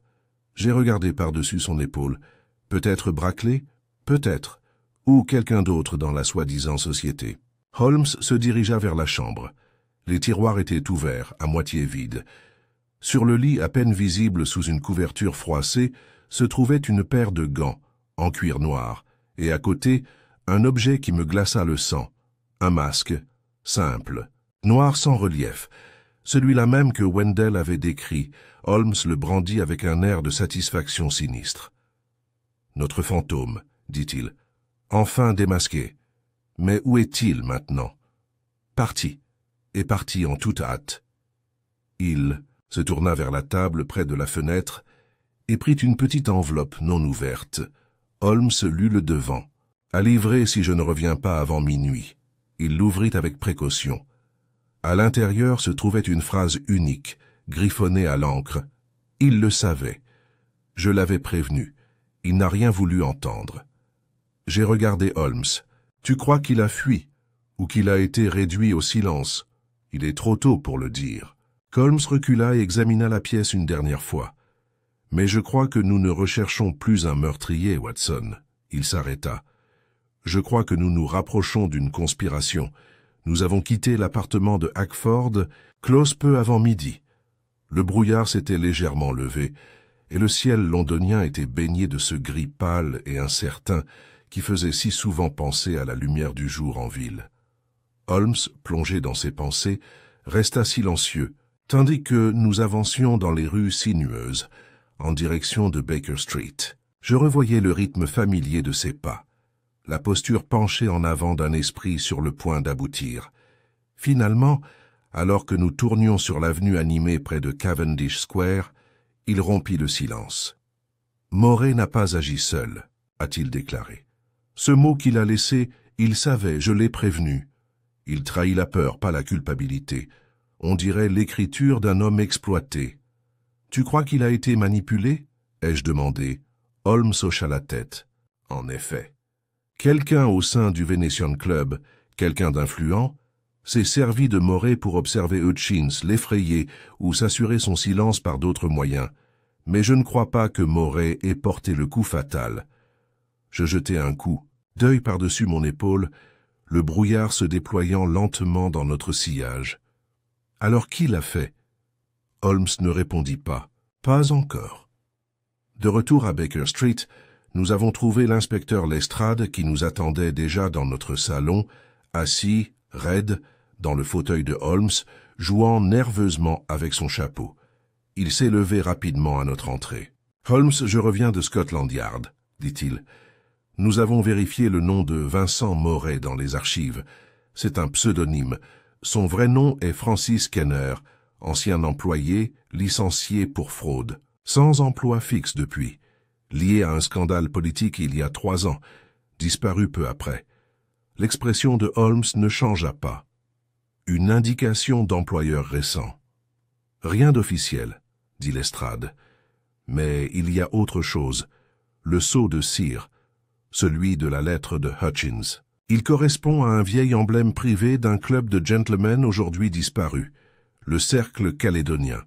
J'ai regardé par-dessus son épaule. Peut-être Brackley? Peut-être. Ou quelqu'un d'autre dans la soi-disant société. Holmes se dirigea vers la chambre. Les tiroirs étaient ouverts, à moitié vides. Sur le lit, à peine visible sous une couverture froissée, se trouvait une paire de gants, en cuir noir, et à côté, un objet qui me glaça le sang. Un masque, simple, noir sans relief, celui-là même que Wendell avait décrit. Holmes le brandit avec un air de satisfaction sinistre. « Notre fantôme, dit-il, enfin démasqué. Mais où est-il maintenant? Parti, et parti en toute hâte. » Il se tourna vers la table près de la fenêtre et prit une petite enveloppe non ouverte. Holmes lut le devant. « À livrer si je ne reviens pas avant minuit. » Il l'ouvrit avec précaution. À l'intérieur se trouvait une phrase unique, griffonnée à l'encre. Il le savait. Je l'avais prévenu. Il n'a rien voulu entendre. J'ai regardé Holmes. Tu crois qu'il a fui, ou qu'il a été réduit au silence? Il est trop tôt pour le dire. Holmes recula et examina la pièce une dernière fois. Mais je crois que nous ne recherchons plus un meurtrier, Watson. Il s'arrêta. Je crois que nous nous rapprochons d'une conspiration. Nous avons quitté l'appartement de Hackford, close peu avant midi. Le brouillard s'était légèrement levé, et le ciel londonien était baigné de ce gris pâle et incertain qui faisait si souvent penser à la lumière du jour en ville. Holmes, plongé dans ses pensées, resta silencieux, tandis que nous avancions dans les rues sinueuses, en direction de Baker Street. Je revoyais le rythme familier de ses pas, la posture penchée en avant d'un esprit sur le point d'aboutir. Finalement, alors que nous tournions sur l'avenue animée près de Cavendish Square, il rompit le silence. « Moray n'a pas agi seul », a-t-il déclaré. « Ce mot qu'il a laissé, il savait, je l'ai prévenu. Il trahit la peur, pas la culpabilité. On dirait l'écriture d'un homme exploité. « Tu crois qu'il a été manipulé ?» ai-je demandé. Holmes hocha la tête. « En effet. Quelqu'un au sein du Venetian Club, quelqu'un d'influent, s'est servi de Moray pour observer Hutchins, l'effrayer ou s'assurer son silence par d'autres moyens. Mais je ne crois pas que Moray ait porté le coup fatal. » Je jetai un coup, d'œil par-dessus mon épaule, le brouillard se déployant lentement dans notre sillage. « Alors qui l'a fait ?» Holmes ne répondit pas. « Pas encore. » De retour à Baker Street, nous avons trouvé l'inspecteur Lestrade qui nous attendait déjà dans notre salon, assis, raide, dans le fauteuil de Holmes, jouant nerveusement avec son chapeau. Il s'est levé rapidement à notre entrée. « Holmes, je reviens de Scotland Yard, » dit-il. « Nous avons vérifié le nom de Vincent Moray dans les archives. C'est un pseudonyme. Son vrai nom est Francis Kenner, ancien employé, licencié pour fraude, sans emploi fixe depuis, lié à un scandale politique il y a 3 ans, disparu peu après. L'expression de Holmes ne changea pas. Une indication d'employeur récent. Rien d'officiel, dit Lestrade. Mais il y a autre chose. Le sceau de cire, celui de la lettre de Hutchins. Il correspond à un vieil emblème privé d'un club de gentlemen aujourd'hui disparu, le Cercle calédonien.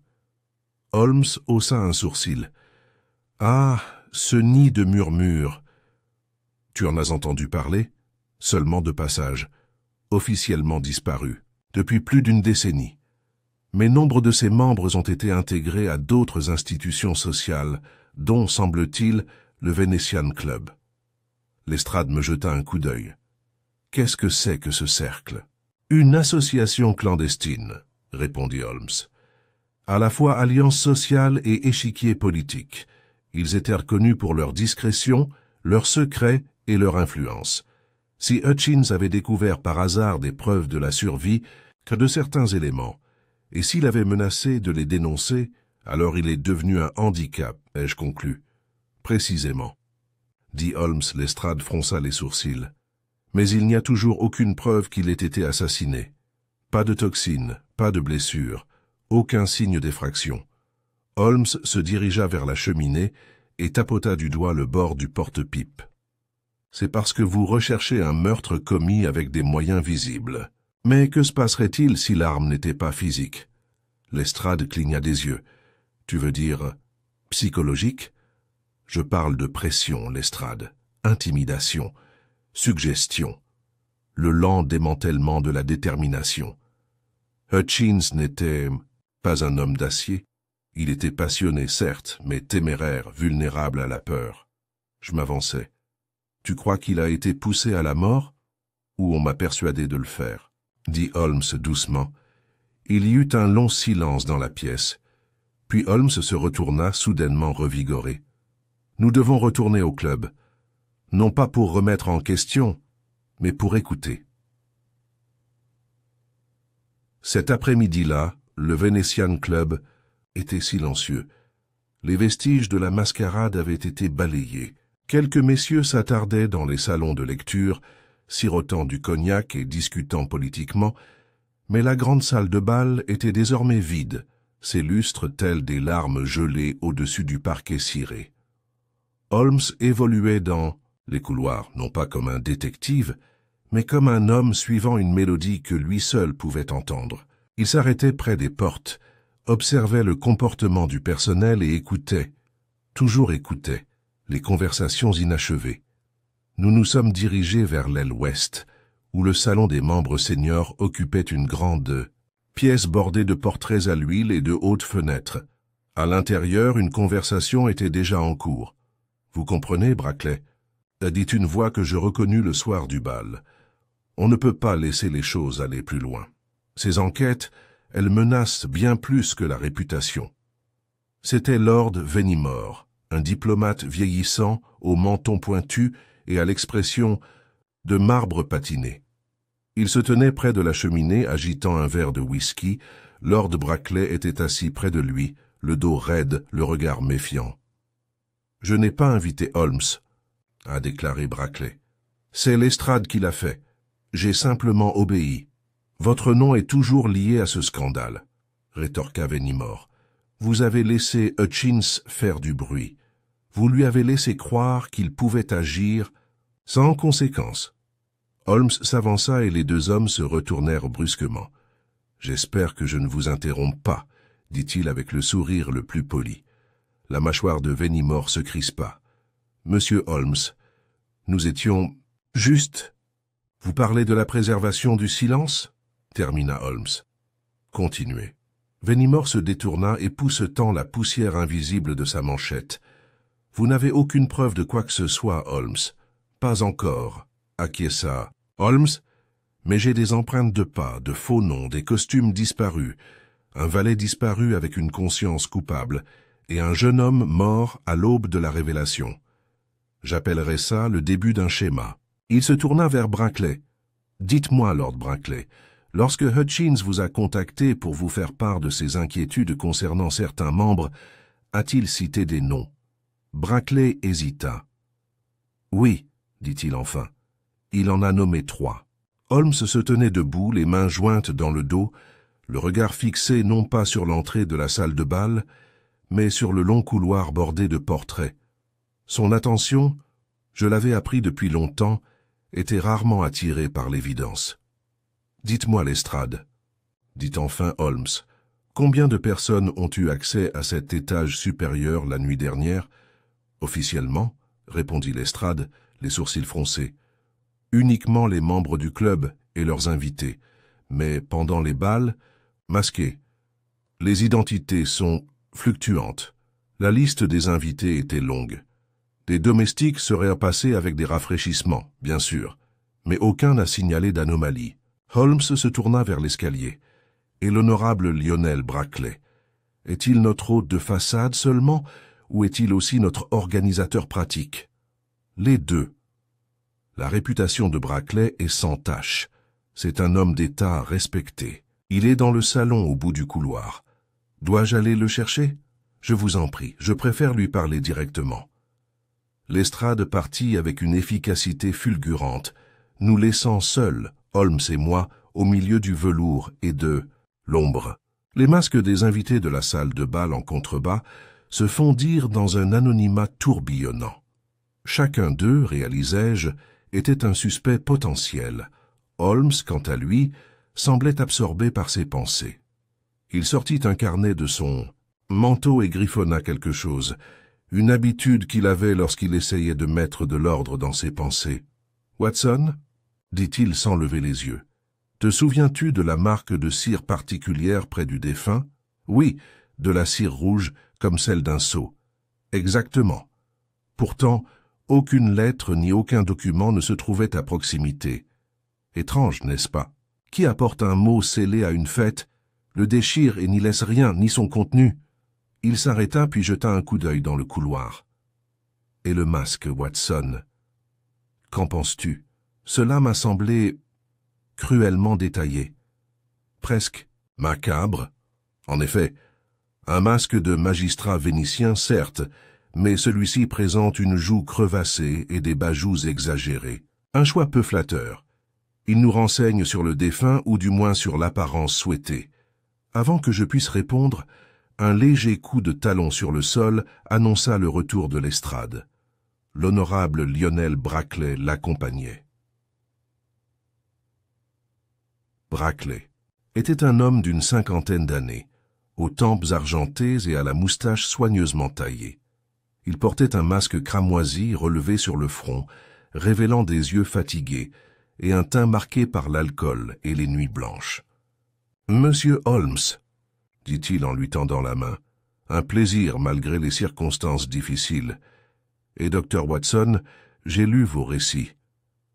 Holmes haussa un sourcil. « Ah, ce nid de murmures !»« Tu en as entendu parler ?»« Seulement de passage. Officiellement disparu. Depuis plus d'1 décennie. Mais nombre de ses membres ont été intégrés à d'autres institutions sociales, dont, semble-t-il, le Venetian Club. » Lestrade me jeta un coup d'œil. « Qu'est-ce que c'est que ce cercle ?»« Une association clandestine, » répondit Holmes. « À la fois alliance sociale et échiquier politique. Ils étaient reconnus pour leur discrétion, leur secret et leur influence. Si Hutchins avait découvert par hasard des preuves de la survie que de certains éléments, et s'il avait menacé de les dénoncer, alors il est devenu un handicap, ai-je conclu. Précisément. Dit Holmes, Lestrade fronça les sourcils. Mais il n'y a toujours aucune preuve qu'il ait été assassiné. Pas de toxine, pas de blessure, aucun signe d'effraction. Holmes se dirigea vers la cheminée et tapota du doigt le bord du porte-pipe. C'est parce que vous recherchez un meurtre commis avec des moyens visibles. Mais que se passerait-il si l'arme n'était pas physique? Lestrade cligna des yeux. Tu veux dire psychologique? Je parle de pression, Lestrade, intimidation, suggestion, le lent démantèlement de la détermination. Hutchins n'était pas un homme d'acier. Il était passionné, certes, mais téméraire, vulnérable à la peur. Je m'avançai. Tu crois qu'il a été poussé à la mort? Ou on m'a persuadé de le faire? Dit Holmes doucement. Il y eut un long silence dans la pièce. Puis Holmes se retourna, soudainement revigoré. Nous devons retourner au club. Non pas pour remettre en question, mais pour écouter. Cet après-midi-là, le Venetian Club était silencieux. Les vestiges de la mascarade avaient été balayés. Quelques messieurs s'attardaient dans les salons de lecture, sirotant du cognac et discutant politiquement, mais la grande salle de bal était désormais vide, ses lustres tels des larmes gelées au-dessus du parquet ciré. Holmes évoluait dans les couloirs, non pas comme un détective, mais comme un homme suivant une mélodie que lui seul pouvait entendre. Il s'arrêtait près des portes, observait le comportement du personnel et écoutait, toujours écoutait, les conversations inachevées. Nous nous sommes dirigés vers l'aile ouest, où le salon des membres seniors occupait une grande pièce bordée de portraits à l'huile et de hautes fenêtres. À l'intérieur, une conversation était déjà en cours. « Vous comprenez, Brackley ?» dit une voix que je reconnus le soir du bal. On ne peut pas laisser les choses aller plus loin. Ces enquêtes, elles menacent bien plus que la réputation. C'était Lord Venimore, un diplomate vieillissant, au menton pointu et à l'expression de marbre patiné. Il se tenait près de la cheminée, agitant un verre de whisky. Lord Brackley était assis près de lui, le dos raide, le regard méfiant. « Je n'ai pas invité Holmes », a déclaré Brackley. « C'est Lestrade qui l'a fait. J'ai simplement obéi. »« Votre nom est toujours lié à ce scandale, » rétorqua Venimore. « Vous avez laissé Hutchins faire du bruit. Vous lui avez laissé croire qu'il pouvait agir sans conséquence. » Holmes s'avança et les deux hommes se retournèrent brusquement. « J'espère que je ne vous interromps pas, » dit-il avec le sourire le plus poli. La mâchoire de Venimore se crispa. « Monsieur Holmes, nous étions juste. Vous parlez de la préservation du silence ?» termina Holmes. « Continuez. » Venimore se détourna époussetant la poussière invisible de sa manchette. « Vous n'avez aucune preuve de quoi que ce soit, Holmes. »« Pas encore, » acquiesça Holmes. « Mais j'ai des empreintes de pas, de faux noms, des costumes disparus, un valet disparu avec une conscience coupable, et un jeune homme mort à l'aube de la révélation. J'appellerais ça le début d'un schéma. » Il se tourna vers Brackley. « Dites-moi, Lord Brackley, lorsque Hutchins vous a contacté pour vous faire part de ses inquiétudes concernant certains membres, a-t-il cité des noms ?» Brackley hésita. « Oui, dit-il enfin. Il en a nommé 3. » Holmes se tenait debout, les mains jointes dans le dos, le regard fixé non pas sur l'entrée de la salle de bal, mais sur le long couloir bordé de portraits. Son attention, je l'avais appris depuis longtemps, était rarement attirée par l'évidence. « Dites-moi, Lestrade, » dit enfin Holmes, « combien de personnes ont eu accès à cet étage supérieur la nuit dernière ?»« Officiellement, » répondit Lestrade, les sourcils froncés. « Uniquement les membres du club et leurs invités, mais pendant les bals, masqués. Les identités sont fluctuantes. La liste des invités était longue. Des domestiques seraient passés avec des rafraîchissements, bien sûr, mais aucun n'a signalé d'anomalie. » Holmes se tourna vers l'escalier. « Et l'honorable Lionel Brackley, est-il notre hôte de façade seulement, ou est-il aussi notre organisateur pratique ?» Les deux. La réputation de Brackley est sans tache. C'est un homme d'État respecté. Il est dans le salon au bout du couloir. Dois-je aller le chercher? Je vous en prie, je préfère lui parler directement. Lestrade partit avec une efficacité fulgurante, nous laissant seuls, Holmes et moi, au milieu du velours et de l'ombre. Les masques des invités de la salle de bal en contrebas se fondirent dans un anonymat tourbillonnant. Chacun d'eux, réalisai-je, était un suspect potentiel. Holmes, quant à lui, semblait absorbé par ses pensées. Il sortit un carnet de son manteau et griffonna quelque chose, une habitude qu'il avait lorsqu'il essayait de mettre de l'ordre dans ses pensées. « Watson ?» dit-il sans lever les yeux. « Te souviens-tu de la marque de cire particulière près du défunt ? » ?»« Oui, de la cire rouge, comme celle d'un sceau. »« Exactement. Pourtant, aucune lettre ni aucun document ne se trouvait à proximité. Étrange, n'est-ce pas? Qui apporte un mot scellé à une fête, le déchire et n'y laisse rien, ni son contenu? » Il s'arrêta puis jeta un coup d'œil dans le couloir. « Et le masque, Watson? Qu'en penses-tu? Cela m'a semblé cruellement détaillé, presque macabre. En effet, un masque de magistrat vénitien, certes, mais celui-ci présente une joue crevassée et des bajous exagérés. Un choix peu flatteur. Il nous renseigne sur le défunt ou du moins sur l'apparence souhaitée. » Avant que je puisse répondre, un léger coup de talon sur le sol annonça le retour de l'estrade. L'honorable Lionel Brackley l'accompagnait. Brackley était un homme d'une 50aine d'années, aux tempes argentées et à la moustache soigneusement taillée. Il portait un masque cramoisi relevé sur le front, révélant des yeux fatigués et un teint marqué par l'alcool et les nuits blanches. « Monsieur Holmes, » dit-il en lui tendant la main, « un plaisir malgré les circonstances difficiles. Et Dr. Watson, j'ai lu vos récits.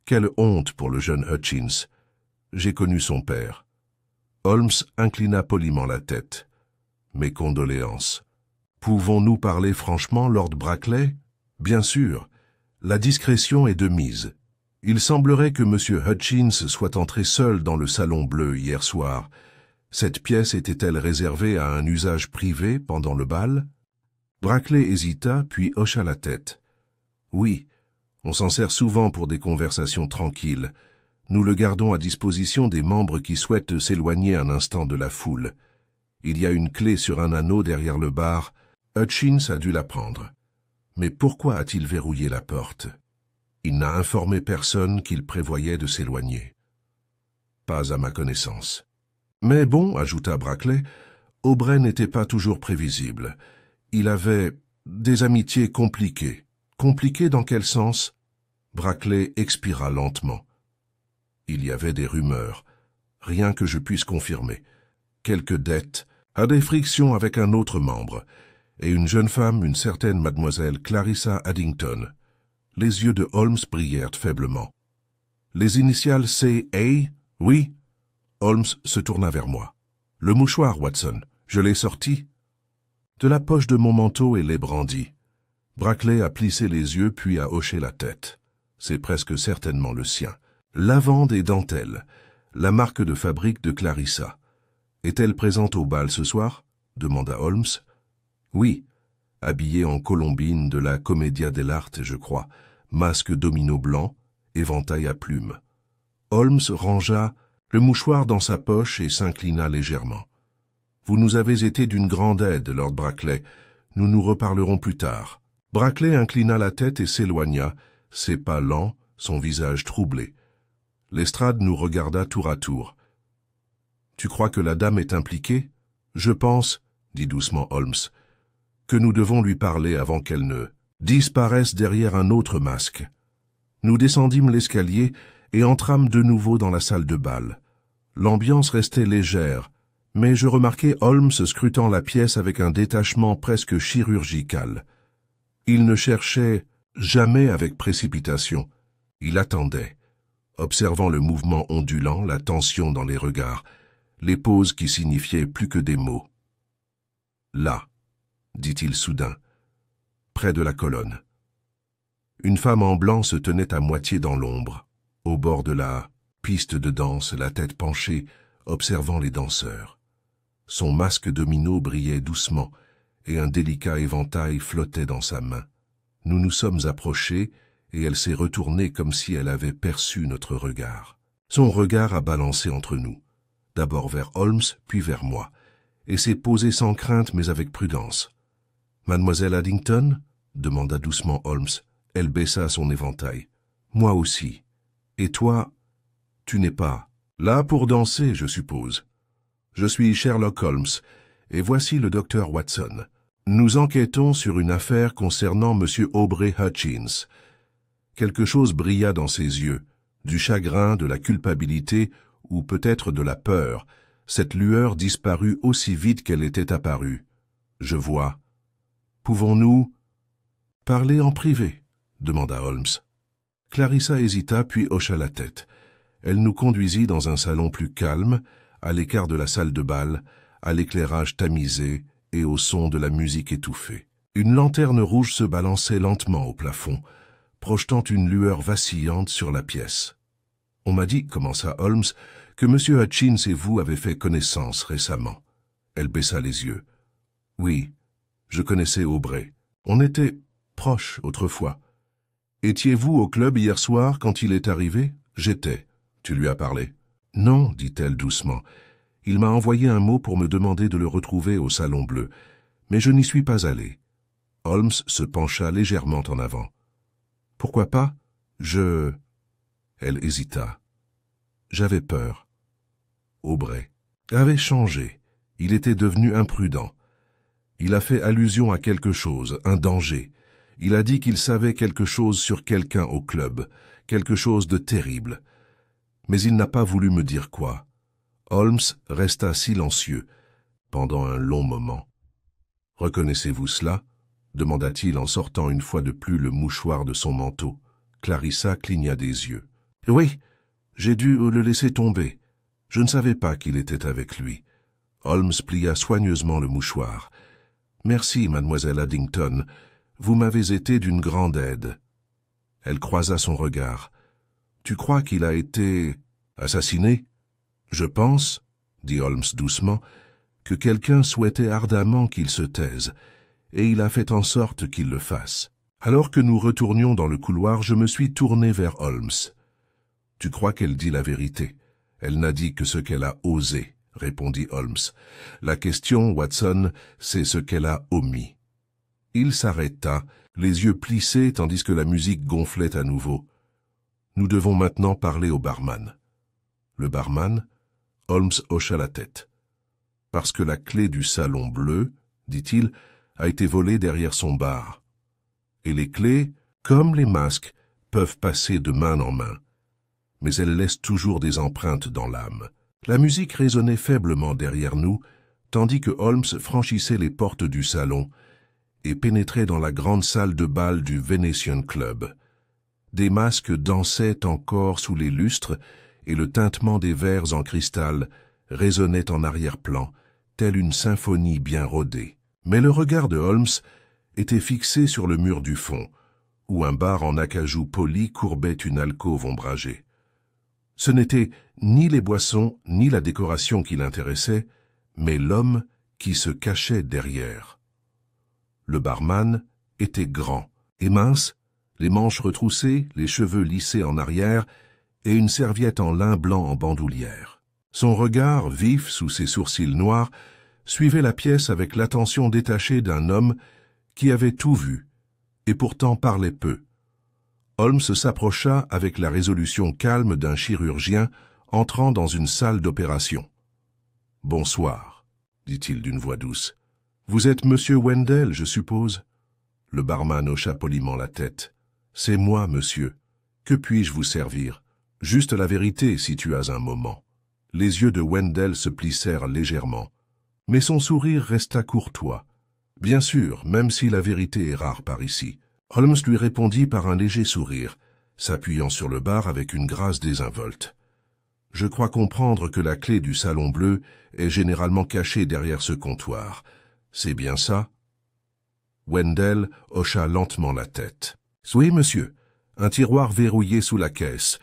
Quelle honte pour le jeune Hutchins. J'ai connu son père. » Holmes inclina poliment la tête. « Mes condoléances. Pouvons-nous parler franchement, Lord Brackley? » « Bien sûr. La discrétion est de mise. Il semblerait que M. Hutchins soit entré seul dans le salon bleu hier soir. Cette pièce était-elle réservée à un usage privé pendant le bal? » Brackley hésita, puis hocha la tête. « Oui, on s'en sert souvent pour des conversations tranquilles. Nous le gardons à disposition des membres qui souhaitent s'éloigner un instant de la foule. Il y a une clé sur un anneau derrière le bar. Hutchins a dû la prendre. Mais pourquoi a-t-il verrouillé la porte? Il n'a informé personne qu'il prévoyait de s'éloigner. »« Pas à ma connaissance. »« Mais bon, ajouta Brackley, Aubrey n'était pas toujours prévisible. Il avait des amitiés compliquées. »« Compliquées dans quel sens ?» Brackley expira lentement. « Il y avait des rumeurs. Rien que je puisse confirmer. Quelques dettes, à des frictions avec un autre membre. Et une jeune femme, une certaine mademoiselle Clarissa Addington. » Les yeux de Holmes brillèrent faiblement. « Les initiales C.A. Oui. » Holmes se tourna vers moi. « Le mouchoir, Watson, je l'ai sorti. » De la poche de mon manteau et les brandis. Brackley a plissé les yeux puis a hoché la tête. C'est presque certainement le sien. Lavande et dentelle, la marque de fabrique de Clarissa. Est-elle présente au bal ce soir? Demanda Holmes. Oui, habillée en colombine de la Commedia dell'arte, je crois, masque domino blanc, éventail à plumes. Holmes rangea le mouchoir dans sa poche et s'inclina légèrement. Vous nous avez été d'une grande aide, Lord Brackley. Nous nous reparlerons plus tard. Brackley inclina la tête et s'éloigna, ses pas lents, son visage troublé. Lestrade nous regarda tour à tour. « Tu crois que la dame est impliquée? »« Je pense, » dit doucement Holmes, « que nous devons lui parler avant qu'elle ne disparaisse derrière un autre masque. » Nous descendîmes l'escalier et entrâmes de nouveau dans la salle de bal. L'ambiance restait légère, mais je remarquai Holmes scrutant la pièce avec un détachement presque chirurgical. Il ne cherchait jamais avec précipitation. Il attendait, observant le mouvement ondulant, la tension dans les regards, les pauses qui signifiaient plus que des mots. « Là », dit-il soudain, près de la colonne. Une femme en blanc se tenait à moitié dans l'ombre, au bord de la piste de danse, la tête penchée, observant les danseurs. Son masque domino brillait doucement, et un délicat éventail flottait dans sa main. Nous nous sommes approchés, et elle s'est retournée comme si elle avait perçu notre regard. Son regard a balancé entre nous, d'abord vers Holmes, puis vers moi, et s'est posé sans crainte mais avec prudence. « Mademoiselle Addington ?» demanda doucement Holmes. Elle baissa son éventail. « Moi aussi. Et toi, tu n'es pas Là pour danser, je suppose. Je suis Sherlock Holmes, et voici le docteur Watson. Nous enquêtons sur une affaire concernant M. Aubrey Hutchins. Quelque chose brilla dans ses yeux, du chagrin, de la culpabilité, ou peut-être de la peur. Cette lueur disparut aussi vite qu'elle était apparue. Je vois. Pouvons-nous parler en privé? Demanda Holmes. Clarissa hésita puis hocha la tête. Elle nous conduisit dans un salon plus calme, à l'écart de la salle de bal, à l'éclairage tamisé et au son de la musique étouffée. Une lanterne rouge se balançait lentement au plafond, projetant une lueur vacillante sur la pièce. « On m'a dit, commença Holmes, que M. Hutchins et vous avez fait connaissance récemment. » Elle baissa les yeux. « Oui, je connaissais Aubrey. On était proches autrefois. Étiez-vous au club hier soir quand il est arrivé? »« J'étais. Tu lui as parlé? »« Non, dit-elle doucement. Il m'a envoyé un mot pour me demander de le retrouver au Salon Bleu, mais je n'y suis pas allé. » Holmes se pencha légèrement en avant. « Pourquoi pas? Elle hésita. « J'avais peur. » Aubrey avait changé. Il était devenu imprudent. Il a fait allusion à quelque chose, un danger. Il a dit qu'il savait quelque chose sur quelqu'un au club, quelque chose de terrible. Mais il n'a pas voulu me dire quoi. Holmes resta silencieux pendant un long moment. « Reconnaissez-vous cela ?» demanda-t-il en sortant une fois de plus le mouchoir de son manteau. Clarissa cligna des yeux. « Oui, j'ai dû le laisser tomber. Je ne savais pas qu'il était avec lui. » Holmes plia soigneusement le mouchoir. « Merci, mademoiselle Addington. Vous m'avez été d'une grande aide. » Elle croisa son regard. « Tu crois qu'il a été assassiné? »« Je pense, dit Holmes doucement, que quelqu'un souhaitait ardemment qu'il se taise, et il a fait en sorte qu'il le fasse. » Alors que nous retournions dans le couloir, je me suis tourné vers Holmes. « Tu crois qu'elle dit la vérité? Elle n'a dit que ce qu'elle a osé, » répondit Holmes. « La question, Watson, c'est ce qu'elle a omis. » Il s'arrêta, les yeux plissés tandis que la musique gonflait à nouveau. « Nous devons maintenant parler au barman. » Le barman? Holmes hocha la tête. « Parce que la clé du Salon Bleu, dit-il, a été volée derrière son bar. Et les clés, comme les masques, peuvent passer de main en main. Mais elles laissent toujours des empreintes dans l'âme. » La musique résonnait faiblement derrière nous, tandis que Holmes franchissait les portes du salon et pénétrait dans la grande salle de bal du Venetian Club. Des masques dansaient encore sous les lustres et le tintement des verres en cristal résonnait en arrière-plan, telle une symphonie bien rodée. Mais le regard de Holmes était fixé sur le mur du fond, où un bar en acajou poli courbait une alcôve ombragée. Ce n'était ni les boissons ni la décoration qui l'intéressaient, mais l'homme qui se cachait derrière. Le barman était grand et mince, les manches retroussées, les cheveux lissés en arrière et une serviette en lin blanc en bandoulière. Son regard, vif sous ses sourcils noirs, suivait la pièce avec l'attention détachée d'un homme qui avait tout vu et pourtant parlait peu. Holmes s'approcha avec la résolution calme d'un chirurgien entrant dans une salle d'opération. « Bonsoir, dit-il d'une voix douce. « Vous êtes Monsieur Wendell, je suppose ?» Le barman hocha poliment la tête. « C'est moi, monsieur. Que puis-je vous servir? Juste la vérité, si tu as un moment. » Les yeux de Wendell se plissèrent légèrement, mais son sourire resta courtois. Bien sûr, même si la vérité est rare par ici. Holmes lui répondit par un léger sourire, s'appuyant sur le bar avec une grâce désinvolte. « Je crois comprendre que la clé du Salon Bleu est généralement cachée derrière ce comptoir. C'est bien ça ?» Wendell hocha lentement la tête. « Oui, monsieur. Un tiroir verrouillé sous la caisse.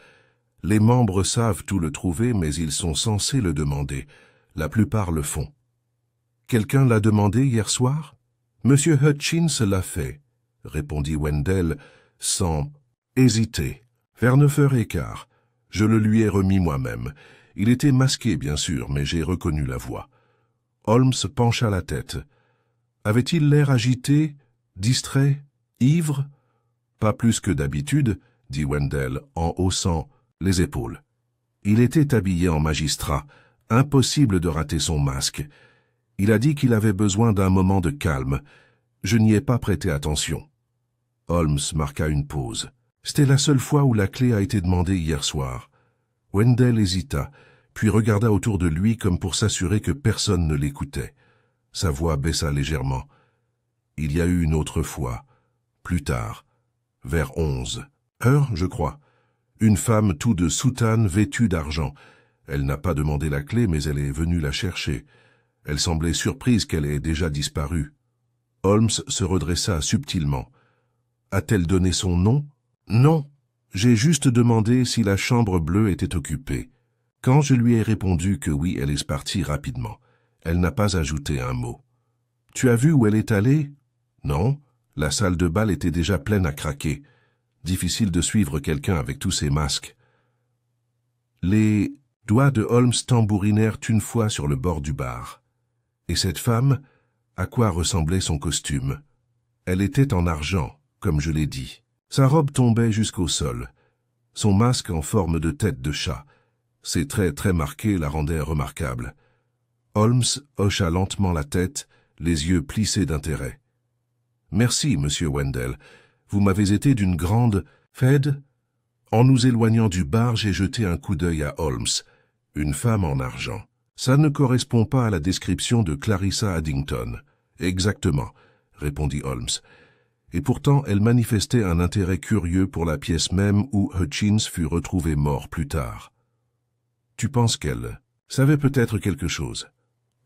Les membres savent où le trouver, mais ils sont censés le demander. La plupart le font. »« Quelqu'un l'a demandé hier soir ?»« Monsieur Hutchins l'a fait. » répondit Wendell sans hésiter. « Vers 9h15. Je le lui ai remis moi-même. Il était masqué, bien sûr, mais j'ai reconnu la voix. » Holmes pencha la tête. « Avait-il l'air agité, distrait, ivre ?»« Pas plus que d'habitude, » dit Wendell en haussant les épaules. Il était habillé en magistrat, impossible de rater son masque. Il a dit qu'il avait besoin d'un moment de calme. Je n'y ai pas prêté attention. Holmes marqua une pause. C'était la seule fois où la clé a été demandée hier soir. Wendell hésita, puis regarda autour de lui comme pour s'assurer que personne ne l'écoutait. Sa voix baissa légèrement. Il y a eu une autre fois, plus tard, vers 11 heures, je crois. Une femme tout de soutane vêtue d'argent. Elle n'a pas demandé la clé, mais elle est venue la chercher. Elle semblait surprise qu'elle ait déjà disparu. Holmes se redressa subtilement. A-t-elle donné son nom? Non. J'ai juste demandé si la chambre bleue était occupée. Quand je lui ai répondu que oui, elle est partie rapidement. Elle n'a pas ajouté un mot. Tu as vu où elle est allée? Non. La salle de bal était déjà pleine à craquer. Difficile de suivre quelqu'un avec tous ces masques. Les doigts de Holmes tambourinèrent une fois sur le bord du bar. Et cette femme, à quoi ressemblait son costume? Elle était en argent, comme je l'ai dit. Sa robe tombait jusqu'au sol. Son masque en forme de tête de chat. Ses traits très marqués la rendaient remarquable. Holmes hocha lentement la tête, les yeux plissés d'intérêt. « Merci, monsieur Wendell. Vous m'avez été d'une grande aide. » En nous éloignant du bar, j'ai jeté un coup d'œil à Holmes. Une femme en argent. Ça ne correspond pas à la description de Clarissa Addington. Exactement, répondit Holmes. Et pourtant, elle manifestait un intérêt curieux pour la pièce même où Hutchins fut retrouvé mort plus tard. Tu penses qu'elle savait peut-être quelque chose?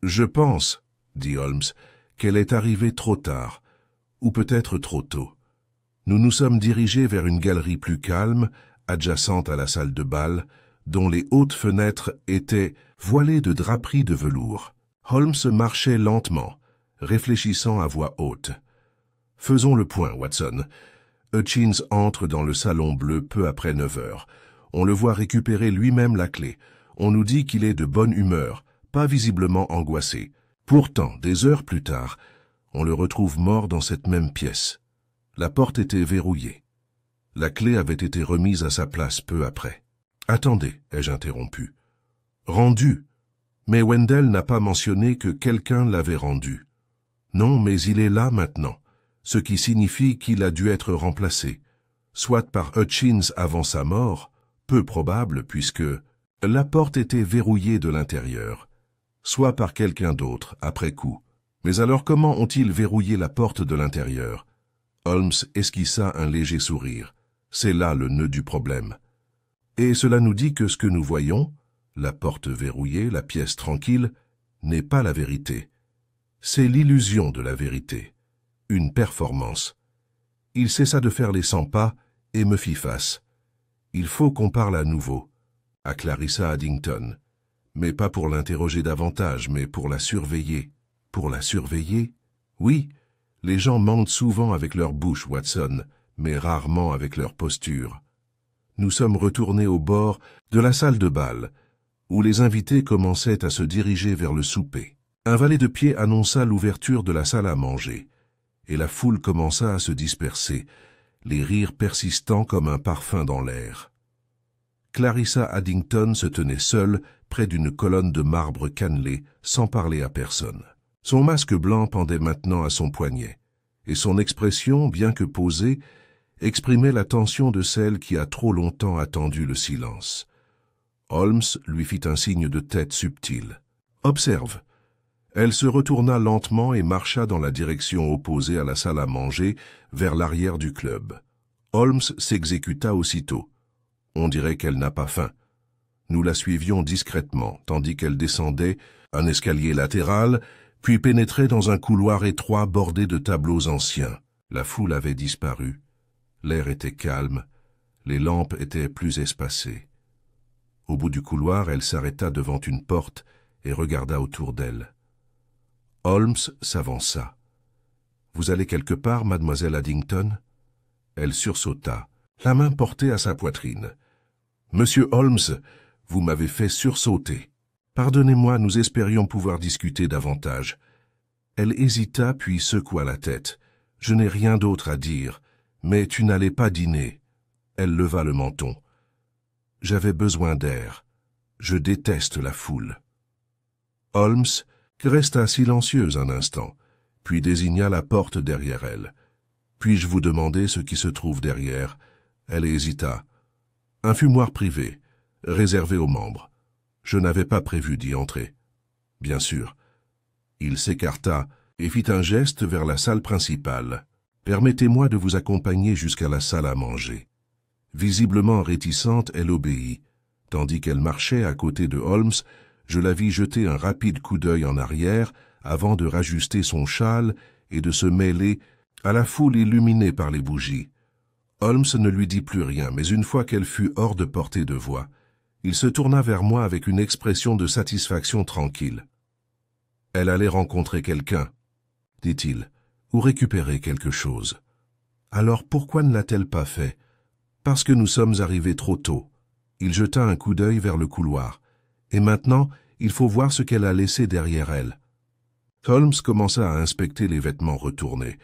Je pense, dit Holmes, qu'elle est arrivée trop tard, ou peut-être trop tôt. Nous nous sommes dirigés vers une galerie plus calme, adjacente à la salle de bal, dont les hautes fenêtres étaient voilées de draperies de velours. Holmes marchait lentement, réfléchissant à voix haute. « Faisons le point, Watson. Hutchins entre dans le salon bleu peu après 9 heures. On le voit récupérer lui-même la clé. On nous dit qu'il est de bonne humeur, pas visiblement angoissé. Pourtant, des heures plus tard, on le retrouve mort dans cette même pièce. La porte était verrouillée. La clé avait été remise à sa place peu après. « Attendez, ai-je interrompu. « Rendu. Mais Wendell n'a pas mentionné que quelqu'un l'avait rendu. Non, mais il est là maintenant, ce qui signifie qu'il a dû être remplacé, soit par Hutchins avant sa mort, peu probable puisque la porte était verrouillée de l'intérieur, soit par quelqu'un d'autre après coup. Mais alors comment ont-ils verrouillé la porte de l'intérieur? » Holmes esquissa un léger sourire. C'est là le nœud du problème. Et cela nous dit que ce que nous voyons, la porte verrouillée, la pièce tranquille, n'est pas la vérité. C'est l'illusion de la vérité, une performance. Il cessa de faire les 100 pas et me fit face. Il faut qu'on parle à nouveau, à Clarissa Addington, mais pas pour l'interroger davantage, mais pour la surveiller. Pour la surveiller? Oui, les gens mentent souvent avec leur bouche, Watson, mais rarement avec leur posture. Nous sommes retournés au bord de la salle de bal, où les invités commençaient à se diriger vers le souper. Un valet de pied annonça l'ouverture de la salle à manger, et la foule commença à se disperser, les rires persistant comme un parfum dans l'air. Clarissa Addington se tenait seule près d'une colonne de marbre cannelé, sans parler à personne. Son masque blanc pendait maintenant à son poignet, et son expression, bien que posée, exprimait la tension de celle qui a trop longtemps attendu le silence. Holmes lui fit un signe de tête subtil. « Observe !» Elle se retourna lentement et marcha dans la direction opposée à la salle à manger, vers l'arrière du club. Holmes s'exécuta aussitôt. On dirait qu'elle n'a pas faim. Nous la suivions discrètement, tandis qu'elle descendait un escalier latéral, puis pénétrait dans un couloir étroit bordé de tableaux anciens. La foule avait disparu. L'air était calme, les lampes étaient plus espacées. Au bout du couloir, elle s'arrêta devant une porte et regarda autour d'elle. Holmes s'avança. « Vous allez quelque part, mademoiselle Addington ?» Elle sursauta, la main portée à sa poitrine. « Monsieur Holmes, vous m'avez fait sursauter. Pardonnez-moi, nous espérions pouvoir discuter davantage. » Elle hésita puis secoua la tête. « Je n'ai rien d'autre à dire. Mais tu n'allais pas dîner. » Elle leva le menton. « J'avais besoin d'air. Je déteste la foule. » Holmes resta silencieuse un instant, puis désigna la porte derrière elle. « Puis-je vous demander ce qui se trouve derrière ?» Elle hésita. « Un fumoir privé, réservé aux membres. Je n'avais pas prévu d'y entrer. » « Bien sûr. » Il s'écarta et fit un geste vers la salle principale. « Permettez-moi de vous accompagner jusqu'à la salle à manger. » Visiblement réticente, elle obéit. Tandis qu'elle marchait à côté de Holmes, je la vis jeter un rapide coup d'œil en arrière avant de rajuster son châle et de se mêler à la foule illuminée par les bougies. Holmes ne lui dit plus rien, mais une fois qu'elle fut hors de portée de voix, il se tourna vers moi avec une expression de satisfaction tranquille. « Elle allait rencontrer quelqu'un, » dit-il, « ou récupérer quelque chose. Alors pourquoi ne l'a-t-elle pas fait? Parce que nous sommes arrivés trop tôt. » Il jeta un coup d'œil vers le couloir. « Et maintenant, il faut voir ce qu'elle a laissé derrière elle. » Holmes commença à inspecter les vêtements retournés,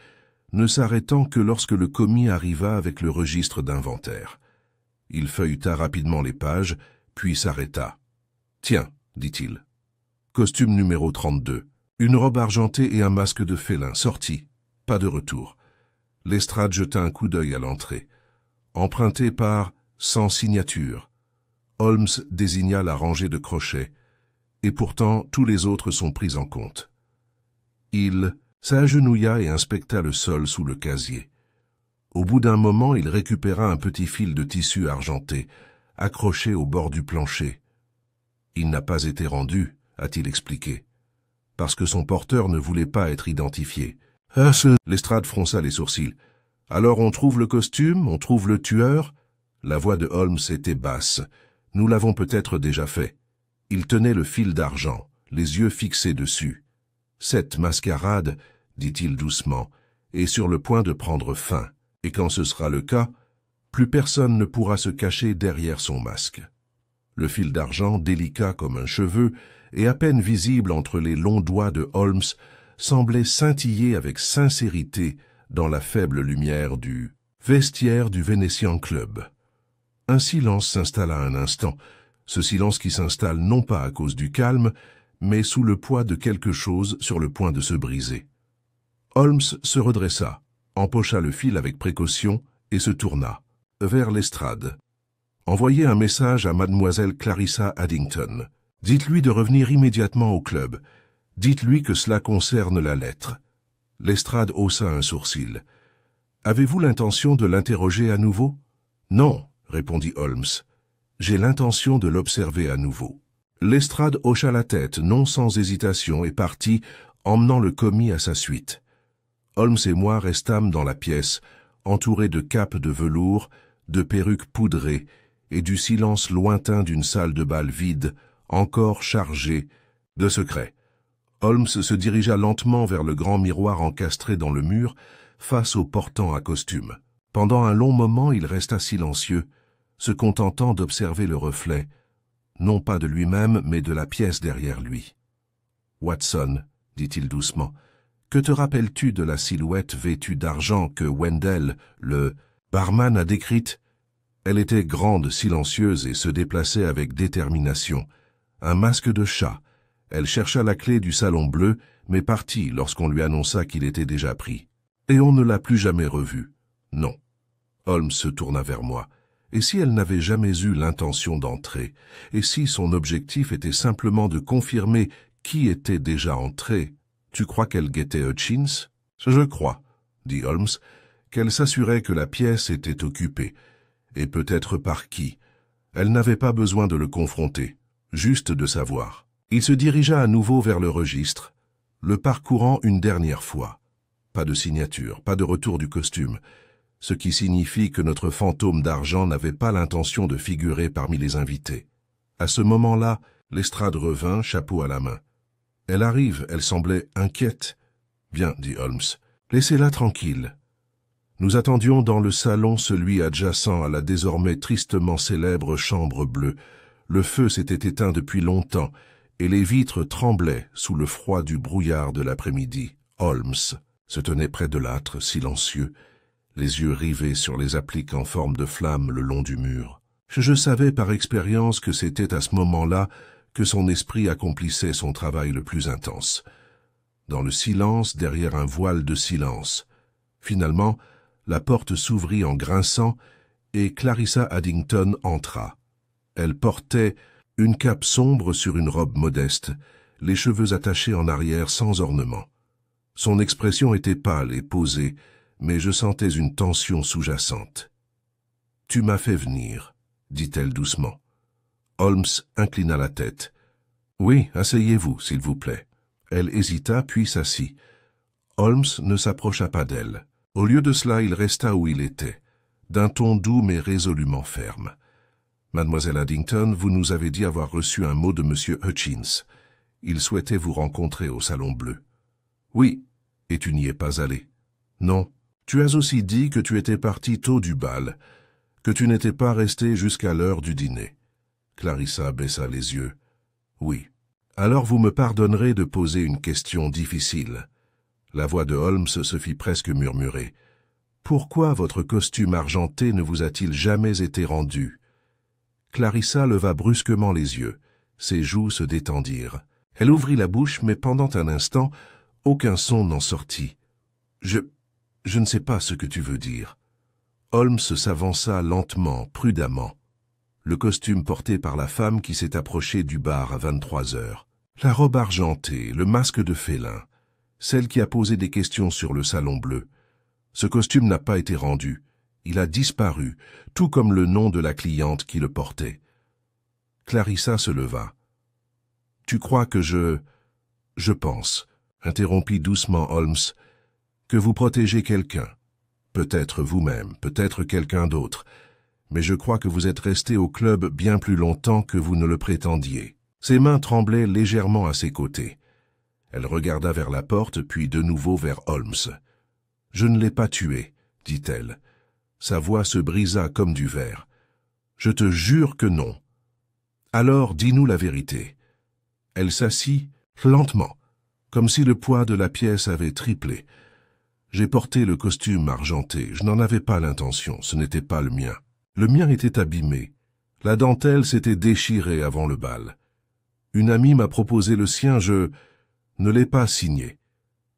ne s'arrêtant que lorsque le commis arriva avec le registre d'inventaire. Il feuilleta rapidement les pages, puis s'arrêta. « Tiens, » dit-il. « Costume numéro 32. Une robe argentée et un masque de félin, sorti. Pas de retour. » Lestrade jeta un coup d'œil à l'entrée. Emprunté par « sans signature ». Holmes désigna la rangée de crochets. Et pourtant, tous les autres sont pris en compte. Il s'agenouilla et inspecta le sol sous le casier. Au bout d'un moment, il récupéra un petit fil de tissu argenté, accroché au bord du plancher. « Il n'a pas été rendu », a-t-il expliqué, « parce que son porteur ne voulait pas être identifié. » Lestrade fronça les sourcils. « Alors on trouve le costume, on trouve le tueur ?» La voix de Holmes était basse. « Nous l'avons peut-être déjà fait. » Il tenait le fil d'argent, les yeux fixés dessus. « Cette mascarade, » dit-il doucement, « est sur le point de prendre fin, et quand ce sera le cas, plus personne ne pourra se cacher derrière son masque. » Le fil d'argent, délicat comme un cheveu et à peine visible entre les longs doigts de Holmes, semblait scintiller avec sincérité dans la faible lumière du vestiaire du Venetian Club. Un silence s'installa un instant, ce silence qui s'installe non pas à cause du calme, mais sous le poids de quelque chose sur le point de se briser. Holmes se redressa, empocha le fil avec précaution et se tourna vers Lestrade. « Envoyez un message à mademoiselle Clarissa Addington. Dites-lui de revenir immédiatement au club. Dites-lui que cela concerne la lettre. » Lestrade haussa un sourcil. « Avez-vous l'intention de l'interroger à nouveau? »« Non, » répondit Holmes. « J'ai l'intention de l'observer à nouveau. » Lestrade hocha la tête, non sans hésitation, et partit, emmenant le commis à sa suite. Holmes et moi restâmes dans la pièce, entourés de capes de velours, de perruques poudrées, et du silence lointain d'une salle de bal vide, encore chargée de secrets. Holmes se dirigea lentement vers le grand miroir encastré dans le mur, face au portant à costume. Pendant un long moment, il resta silencieux, se contentant d'observer le reflet, non pas de lui-même, mais de la pièce derrière lui. « Watson, » dit-il doucement, « que te rappelles-tu de la silhouette vêtue d'argent que Wendell, le barman, a décrite? Elle était grande, silencieuse et se déplaçait avec détermination. Un masque de chat. Elle chercha la clé du salon bleu, mais partit lorsqu'on lui annonça qu'il était déjà pris. Et on ne l'a plus jamais revue. Non. » Holmes se tourna vers moi. Et si elle n'avait jamais eu l'intention d'entrer? Et si son objectif était simplement de confirmer qui était déjà entré? Tu crois qu'elle guettait Hutchins? Je crois, dit Holmes, qu'elle s'assurait que la pièce était occupée. Et peut-être par qui? Elle n'avait pas besoin de le confronter, juste de savoir. Il se dirigea à nouveau vers le registre, le parcourant une dernière fois. Pas de signature, pas de retour du costume, ce qui signifie que notre fantôme d'argent n'avait pas l'intention de figurer parmi les invités. À ce moment-là, Lestrade revint, chapeau à la main. « Elle arrive, elle semblait inquiète. »« Bien, dit Holmes, laissez-la tranquille. » Nous attendions dans le salon, celui adjacent à la désormais tristement célèbre chambre bleue. Le feu s'était éteint depuis longtemps, et les vitres tremblaient sous le froid du brouillard de l'après-midi. Holmes se tenait près de l'âtre, silencieux, les yeux rivés sur les appliques en forme de flamme le long du mur. « Je savais par expérience que c'était à ce moment-là que son esprit accomplissait son travail le plus intense. Dans le silence, derrière un voile de silence. Finalement, la porte s'ouvrit en grinçant et Clarissa Addington entra. Elle portait une cape sombre sur une robe modeste, les cheveux attachés en arrière sans ornement. Son expression était pâle et posée, mais je sentais une tension sous-jacente. « Tu m'as fait venir », dit-elle doucement. Holmes inclina la tête. « Oui, asseyez-vous, s'il vous plaît. » Elle hésita, puis s'assit. Holmes ne s'approcha pas d'elle. Au lieu de cela, il resta où il était, d'un ton doux mais résolument ferme. « Mademoiselle Addington, vous nous avez dit avoir reçu un mot de Monsieur Hutchins. Il souhaitait vous rencontrer au Salon Bleu. »« Oui, et tu n'y es pas allé. »« Non. Tu as aussi dit que tu étais parti tôt du bal, que tu n'étais pas resté jusqu'à l'heure du dîner. » Clarissa baissa les yeux. « Oui. Alors vous me pardonnerez de poser une question difficile. » La voix de Holmes se fit presque murmurer. « Pourquoi votre costume argenté ne vous a-t-il jamais été rendu ?» Clarissa leva brusquement les yeux. Ses joues se détendirent. Elle ouvrit la bouche, mais pendant un instant, aucun son n'en sortit. « Je ne sais pas ce que tu veux dire. » Holmes s'avança lentement, prudemment. Le costume porté par la femme qui s'est approchée du bar à 23 heures. La robe argentée, le masque de félin. Celle qui a posé des questions sur le Salon Bleu. Ce costume n'a pas été rendu. Il a disparu, tout comme le nom de la cliente qui le portait. Clarissa se leva. « Tu crois que je pense, interrompit doucement Holmes, que vous protégez quelqu'un. Peut-être vous-même, peut-être quelqu'un d'autre. Mais je crois que vous êtes resté au club bien plus longtemps que vous ne le prétendiez. » Ses mains tremblaient légèrement à ses côtés. Elle regarda vers la porte, puis de nouveau vers Holmes. « Je ne l'ai pas tué, dit-elle. Sa voix se brisa comme du verre. « Je te jure que non. »« Alors, dis-nous la vérité. » Elle s'assit lentement, comme si le poids de la pièce avait triplé. « J'ai porté le costume argenté. Je n'en avais pas l'intention. Ce n'était pas le mien. Le mien était abîmé. La dentelle s'était déchirée avant le bal. Une amie m'a proposé le sien, je ne l'ai pas signé.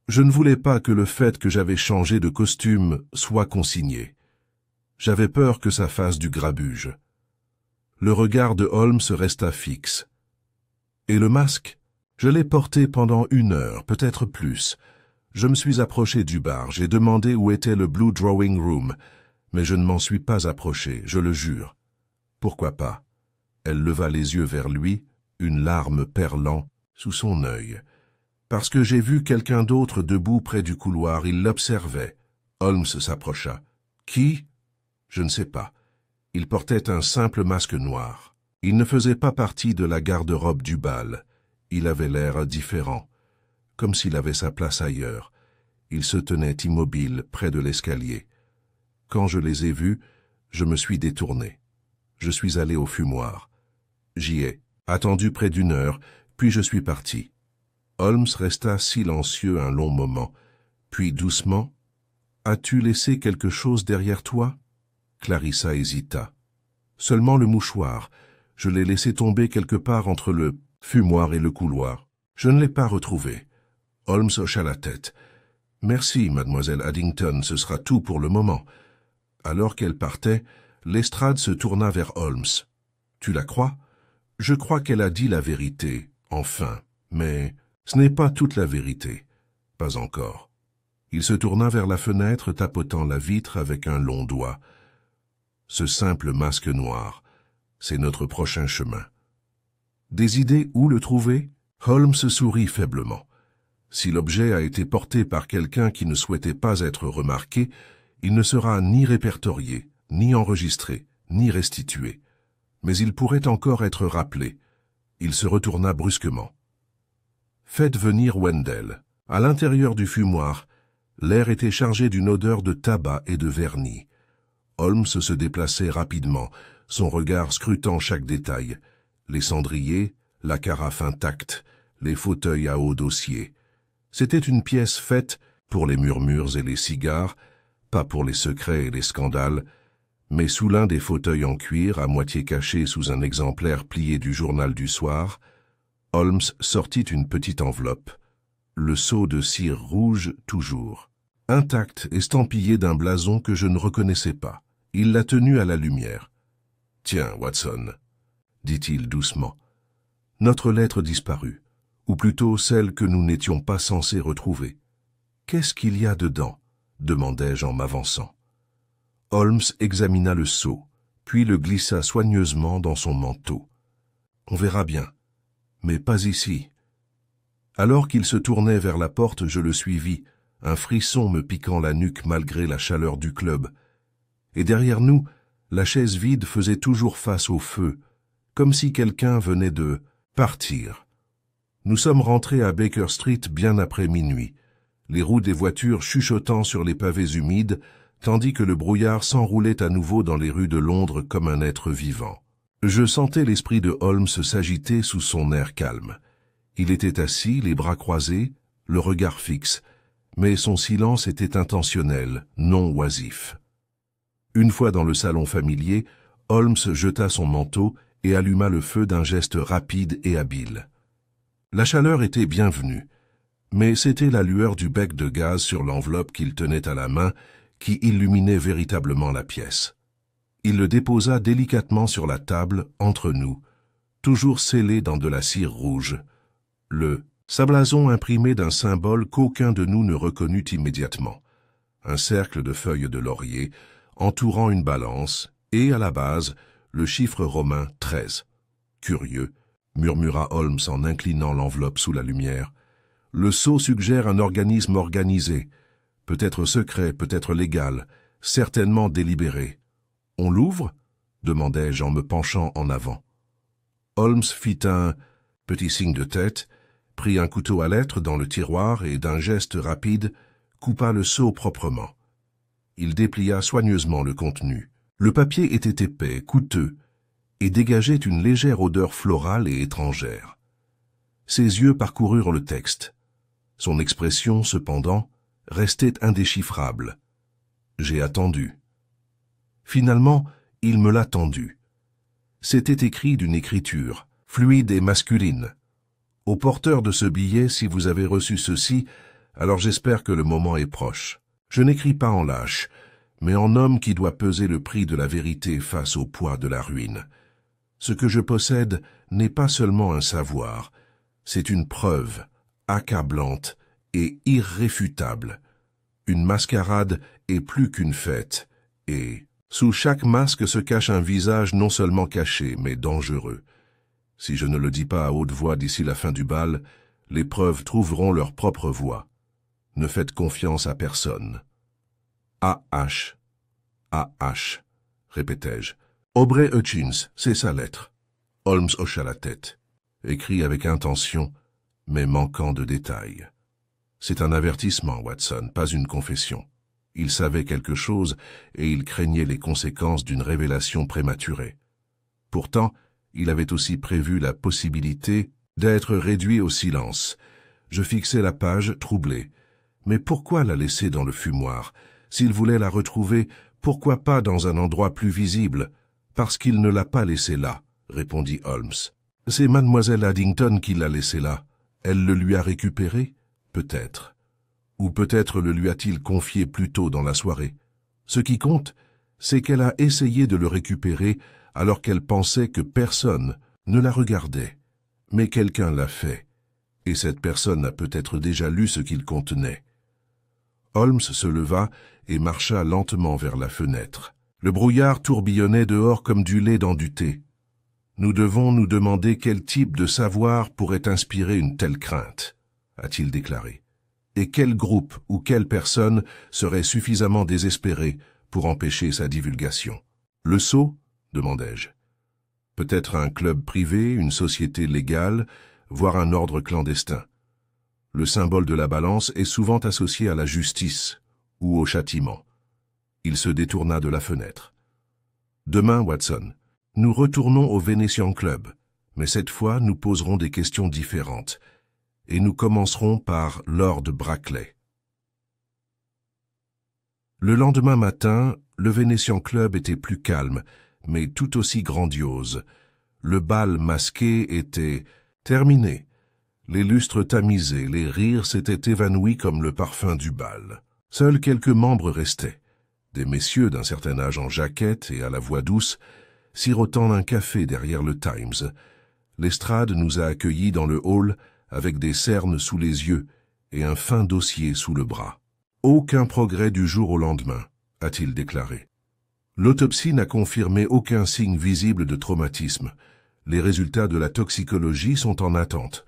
Je ne voulais pas que le fait que j'avais changé de costume soit consigné. J'avais peur que ça fasse du grabuge. » Le regard de Holmes resta fixe. « Et le masque? Je l'ai porté pendant 1 heure, peut-être plus. Je me suis approché du bar, j'ai demandé où était le Blue Drawing Room, mais je ne m'en suis pas approché, je le jure. Pourquoi pas? » Elle leva les yeux vers lui, une larme perlant sous son œil. « Parce que j'ai vu quelqu'un d'autre debout près du couloir, il l'observait. » Holmes s'approcha. « Qui? » ?»« Je ne sais pas. Il portait un simple masque noir. Il ne faisait pas partie de la garde-robe du bal. Il avait l'air différent, comme s'il avait sa place ailleurs. Il se tenait immobile près de l'escalier. Quand je les ai vus, je me suis détourné. Je suis allé au fumoir. J'y ai attendu près d'1 heure, puis je suis parti. » Holmes resta silencieux un long moment, puis doucement, « As-tu laissé quelque chose derrière toi ?» Clarissa hésita. « Seulement le mouchoir. Je l'ai laissé tomber quelque part entre le fumoir et le couloir. Je ne l'ai pas retrouvé. » Holmes hocha la tête. « Merci, mademoiselle Addington, ce sera tout pour le moment. » Alors qu'elle partait, Lestrade se tourna vers Holmes. « Tu la crois? Je crois qu'elle a dit la vérité, enfin, mais ce n'est pas toute la vérité. Pas encore. » Il se tourna vers la fenêtre, tapotant la vitre avec un long doigt. « Ce simple masque noir, c'est notre prochain chemin. » Des idées où le trouver? Holmes sourit faiblement. Si l'objet a été porté par quelqu'un qui ne souhaitait pas être remarqué, il ne sera ni répertorié, ni enregistré, ni restitué. Mais il pourrait encore être rappelé. Il se retourna brusquement. « Faites venir Wendell. » À l'intérieur du fumoir, l'air était chargé d'une odeur de tabac et de vernis. Holmes se déplaçait rapidement, son regard scrutant chaque détail. Les cendriers, la carafe intacte, les fauteuils à haut dossier. C'était une pièce faite pour les murmures et les cigares, pas pour les secrets et les scandales, Mais sous l'un des fauteuils en cuir, à moitié caché sous un exemplaire plié du journal du soir, Holmes sortit une petite enveloppe, le sceau de cire rouge toujours, intact, estampillé d'un blason que je ne reconnaissais pas. Il l'a tenu à la lumière. « Tiens, Watson, » dit-il doucement, « notre lettre disparue, ou plutôt celle que nous n'étions pas censés retrouver. Qu'est-ce qu'il y a dedans ?» demandai-je en m'avançant. Holmes examina le sceau, puis le glissa soigneusement dans son manteau. « On verra bien, mais pas ici. » Alors qu'il se tournait vers la porte, je le suivis, un frisson me piquant la nuque malgré la chaleur du club. Et derrière nous, la chaise vide faisait toujours face au feu, comme si quelqu'un venait de partir. Nous sommes rentrés à Baker Street bien après minuit, les roues des voitures chuchotant sur les pavés humides, tandis que le brouillard s'enroulait à nouveau dans les rues de Londres comme un être vivant. Je sentais l'esprit de Holmes s'agiter sous son air calme. Il était assis, les bras croisés, le regard fixe, mais son silence était intentionnel, non oisif. Une fois dans le salon familier, Holmes jeta son manteau et alluma le feu d'un geste rapide et habile. La chaleur était bienvenue, mais c'était la lueur du bec de gaz sur l'enveloppe qu'il tenait à la main qui illuminait véritablement la pièce. Il le déposa délicatement sur la table, entre nous, toujours scellé dans de la cire rouge. Le sablason imprimé d'un symbole qu'aucun de nous ne reconnut immédiatement. Un cercle de feuilles de laurier, entourant une balance, et, à la base, le chiffre romain 13. Curieux, murmura Holmes en inclinant l'enveloppe sous la lumière. Le sceau suggère un organisme organisé, peut-être secret, peut-être légal, certainement délibéré. On l'ouvre ? Demandai-je en me penchant en avant. Holmes fit un petit signe de tête, prit un couteau à lettres dans le tiroir et, d'un geste rapide, coupa le sceau proprement. Il déplia soigneusement le contenu. Le papier était épais, coûteux, et dégageait une légère odeur florale et étrangère. Ses yeux parcoururent le texte. Son expression, cependant, restait indéchiffrable. J'ai attendu. Finalement, il me l'a tendu. C'était écrit d'une écriture, fluide et masculine. Au porteur de ce billet, si vous avez reçu ceci, alors j'espère que le moment est proche. Je n'écris pas en lâche, mais en homme qui doit peser le prix de la vérité face au poids de la ruine. Ce que je possède n'est pas seulement un savoir, c'est une preuve, accablante et irréfutable. Une mascarade est plus qu'une fête, et sous chaque masque se cache un visage non seulement caché, mais dangereux. Si je ne le dis pas à haute voix d'ici la fin du bal, les preuves trouveront leur propre voix. Ne faites confiance à personne. A.H. A.H. répétai-je. Aubrey Hutchins, c'est sa lettre. Holmes hocha la tête, écrit avec intention, mais manquant de détails. C'est un avertissement, Watson, pas une confession. Il savait quelque chose et il craignait les conséquences d'une révélation prématurée. Pourtant, il avait aussi prévu la possibilité d'être réduit au silence. Je fixai la page, troublé. Mais pourquoi la laisser dans le fumoir? S'il voulait la retrouver, pourquoi pas dans un endroit plus visible? Parce qu'il ne l'a pas laissée là, répondit Holmes. C'est mademoiselle Addington qui l'a laissée là. Elle le lui a récupéré? Peut-être. Ou peut-être le lui a-t-il confié plus tôt dans la soirée. Ce qui compte, c'est qu'elle a essayé de le récupérer alors qu'elle pensait que personne ne la regardait. Mais quelqu'un l'a fait, et cette personne a peut-être déjà lu ce qu'il contenait. Holmes se leva et marcha lentement vers la fenêtre. Le brouillard tourbillonnait dehors comme du lait dans du thé. Nous devons nous demander quel type de savoir pourrait inspirer une telle crainte, a-t-il déclaré. Et quel groupe ou quelle personne serait suffisamment désespéré pour empêcher sa divulgation. Le sceau ? Demandai-je. Peut-être un club privé, une société légale, voire un ordre clandestin. Le symbole de la balance est souvent associé à la justice ou au châtiment. Il se détourna de la fenêtre. Demain, Watson, nous retournons au Venetian Club, mais cette fois nous poserons des questions différentes, et nous commencerons par Lord Brackley. Le lendemain matin, Le Venetian Club était plus calme, mais tout aussi grandiose. Le bal masqué était terminé. Les lustres tamisés, les rires s'étaient évanouis comme le parfum du bal. Seuls quelques membres restaient. Des messieurs d'un certain âge en jaquette et à la voix douce, sirotant un café derrière le Times. L'estrade nous a accueillis dans le hall avec des cernes sous les yeux et un fin dossier sous le bras. Aucun progrès du jour au lendemain, a-t-il déclaré. L'autopsie n'a confirmé aucun signe visible de traumatisme. Les résultats de la toxicologie sont en attente.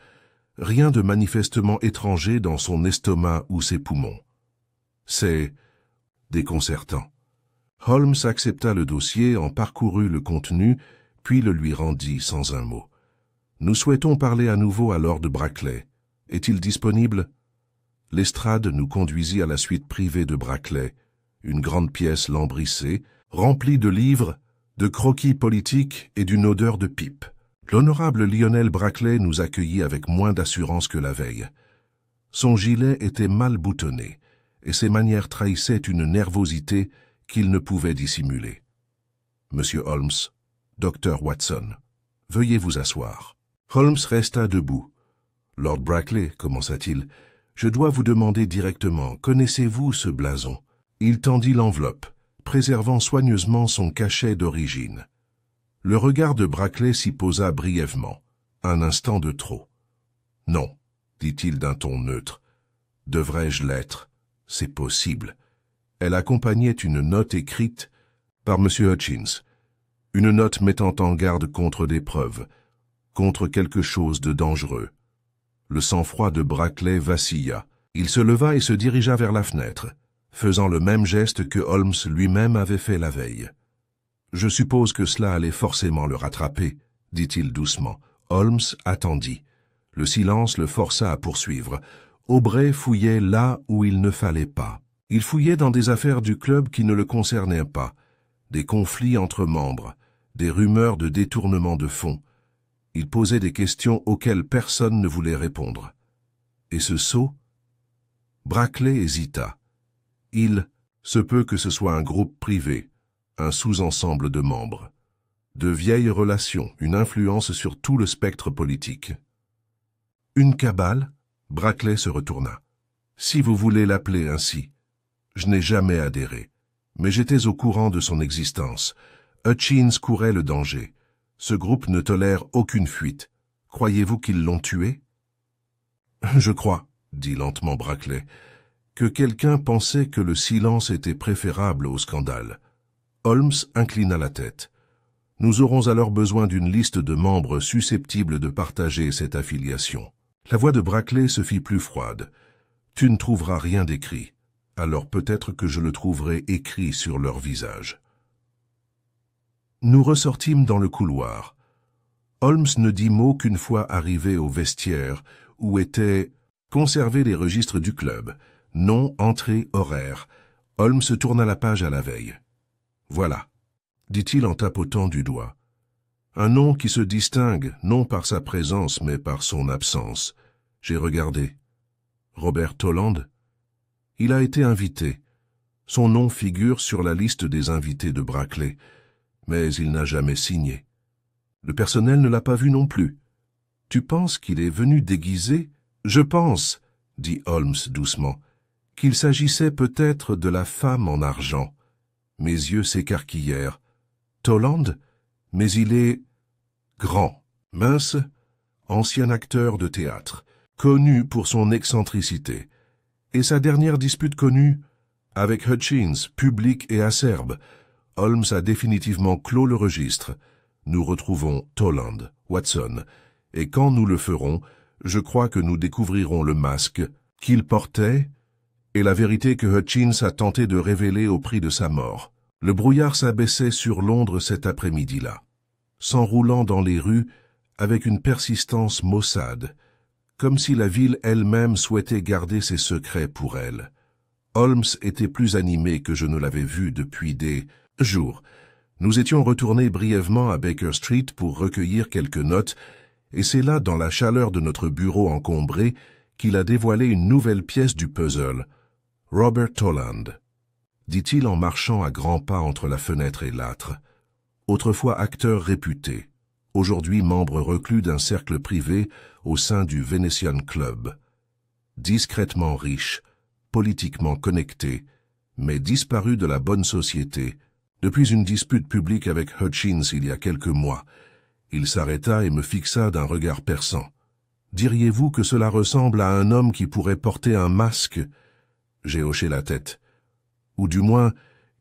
Rien de manifestement étranger dans son estomac ou ses poumons. C'est déconcertant. Holmes accepta le dossier, en parcourut le contenu, puis le lui rendit sans un mot. Nous souhaitons parler à nouveau à Lord Brackley. Est-il disponible? L'estrade nous conduisit à la suite privée de Brackley, une grande pièce lambrissée, remplie de livres, de croquis politiques et d'une odeur de pipe. L'honorable Lionel Brackley nous accueillit avec moins d'assurance que la veille. Son gilet était mal boutonné, et ses manières trahissaient une nervosité qu'il ne pouvait dissimuler. « Monsieur Holmes, Dr. Watson, veuillez vous asseoir. » Holmes resta debout. « Lord Brackley, commença-t-il, je dois vous demander directement, connaissez-vous ce blason ?» Il tendit l'enveloppe, préservant soigneusement son cachet d'origine. Le regard de Brackley s'y posa brièvement, un instant de trop. « Non, dit-il d'un ton neutre. Devrais-je l'être? C'est possible. » Elle accompagnait une note écrite par M. Hutchins, une note mettant en garde contre des preuves, contre quelque chose de dangereux. Le sang-froid de Brackley vacilla. Il se leva et se dirigea vers la fenêtre, faisant le même geste que Holmes lui-même avait fait la veille. « Je suppose que cela allait forcément le rattraper, » dit-il doucement. Holmes attendit. Le silence le força à poursuivre. Aubrey fouillait là où il ne fallait pas. Il fouillait dans des affaires du club qui ne le concernaient pas, des conflits entre membres, des rumeurs de détournement de fonds. Il posait des questions auxquelles personne ne voulait répondre. Et ce sot? Brackley hésita. Il se peut que ce soit un groupe privé, un sous-ensemble de membres. De vieilles relations, une influence sur tout le spectre politique. Une cabale? Brackley se retourna. Si vous voulez l'appeler ainsi. Je n'ai jamais adhéré, mais j'étais au courant de son existence. Hutchins courait le danger. Ce groupe ne tolère aucune fuite. Croyez-vous qu'ils l'ont tué? Je crois, dit lentement Brackley, que quelqu'un pensait que le silence était préférable au scandale. Holmes inclina la tête. Nous aurons alors besoin d'une liste de membres susceptibles de partager cette affiliation. La voix de Brackley se fit plus froide. Tu ne trouveras rien d'écrit. Alors peut-être que je le trouverai écrit sur leur visage. Nous ressortîmes dans le couloir. Holmes ne dit mot qu'une fois arrivé au vestiaire, où étaient conservés les registres du club, nom, entrée, horaire. Holmes tourna la page à la veille. « Voilà », dit-il en tapotant du doigt. Un nom qui se distingue, non par sa présence, mais par son absence. J'ai regardé. Robert Toland? Il a été invité. Son nom figure sur la liste des invités de Brackley, mais il n'a jamais signé. Le personnel ne l'a pas vu non plus. Tu penses qu'il est venu déguisé? Je pense, dit Holmes doucement, qu'il s'agissait peut-être de la femme en argent. Mes yeux s'écarquillèrent. Toland? Mais il est grand, mince, ancien acteur de théâtre, connu pour son excentricité. Et sa dernière dispute connue, avec Hutchins, publique et acerbe, Holmes a définitivement clos le registre. Nous retrouvons Toland, Watson, et quand nous le ferons, je crois que nous découvrirons le masque qu'il portait et la vérité que Hutchins a tenté de révéler au prix de sa mort. Le brouillard s'abaissait sur Londres cet après-midi-là, s'enroulant dans les rues avec une persistance maussade, comme si la ville elle-même souhaitait garder ses secrets pour elle. Holmes était plus animé que je ne l'avais vu depuis des jours. Nous étions retournés brièvement à Baker Street pour recueillir quelques notes, et c'est là, dans la chaleur de notre bureau encombré, qu'il a dévoilé une nouvelle pièce du puzzle, Robert Toland. dit-il en marchant à grands pas entre la fenêtre et l'âtre. Autrefois acteur réputé, aujourd'hui membre reclus d'un cercle privé au sein du Venetian Club. Discrètement riche, politiquement connecté, mais disparu de la bonne société, depuis une dispute publique avec Hutchins il y a quelques mois. Il s'arrêta et me fixa d'un regard perçant. « Diriez-vous que cela ressemble à un homme qui pourrait porter un masque ?» J'ai hoché la tête. Ou du moins,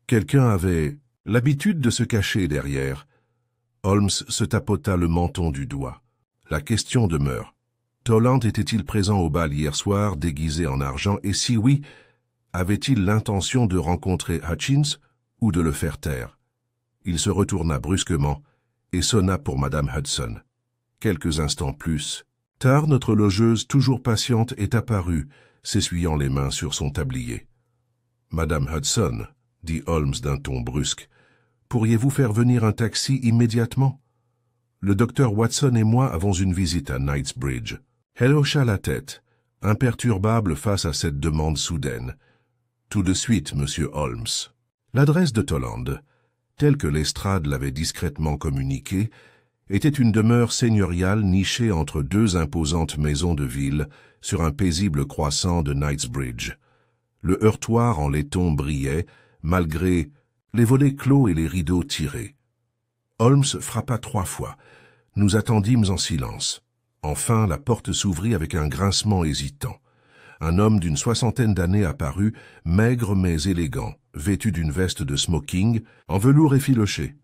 quelqu'un avait l'habitude de se cacher derrière. Holmes se tapota le menton du doigt. La question demeure. Toland était-il présent au bal hier soir, déguisé en argent, et si oui, avait-il l'intention de rencontrer Hutchins ou de le faire taire? Il se retourna brusquement et sonna pour Madame Hudson. Quelques instants plus, tard, notre logeuse, toujours patiente, est apparue, s'essuyant les mains sur son tablier. « Madame Hudson, » dit Holmes d'un ton brusque, « pourriez-vous faire venir un taxi immédiatement? Le docteur Watson et moi avons une visite à Knightsbridge. » Elle hocha la tête, imperturbable face à cette demande soudaine. « Tout de suite, monsieur Holmes. » L'adresse de Toland, telle que l'estrade l'avait discrètement communiquée, était une demeure seigneuriale nichée entre deux imposantes maisons de ville sur un paisible croissant de Knightsbridge. Le heurtoir en laiton brillait, malgré les volets clos et les rideaux tirés. Holmes frappa 3 fois. Nous attendîmes en silence. Enfin, la porte s'ouvrit avec un grincement hésitant. Un homme d'une 60aine d'années apparut, maigre mais élégant, vêtu d'une veste de smoking, en velours effiloché.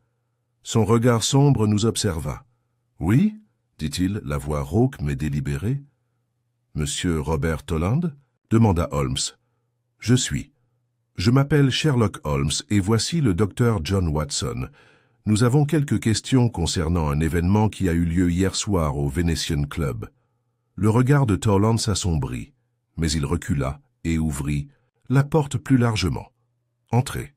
Son regard sombre nous observa. « Oui ?» dit-il, la voix rauque mais délibérée. « Monsieur Robert Toland ?» demanda Holmes. « Je suis. Je m'appelle Sherlock Holmes et voici le docteur John Watson. Nous avons quelques questions concernant un événement qui a eu lieu hier soir au Venetian Club. » Le regard de Toland s'assombrit, mais il recula et ouvrit la porte plus largement. « Entrez.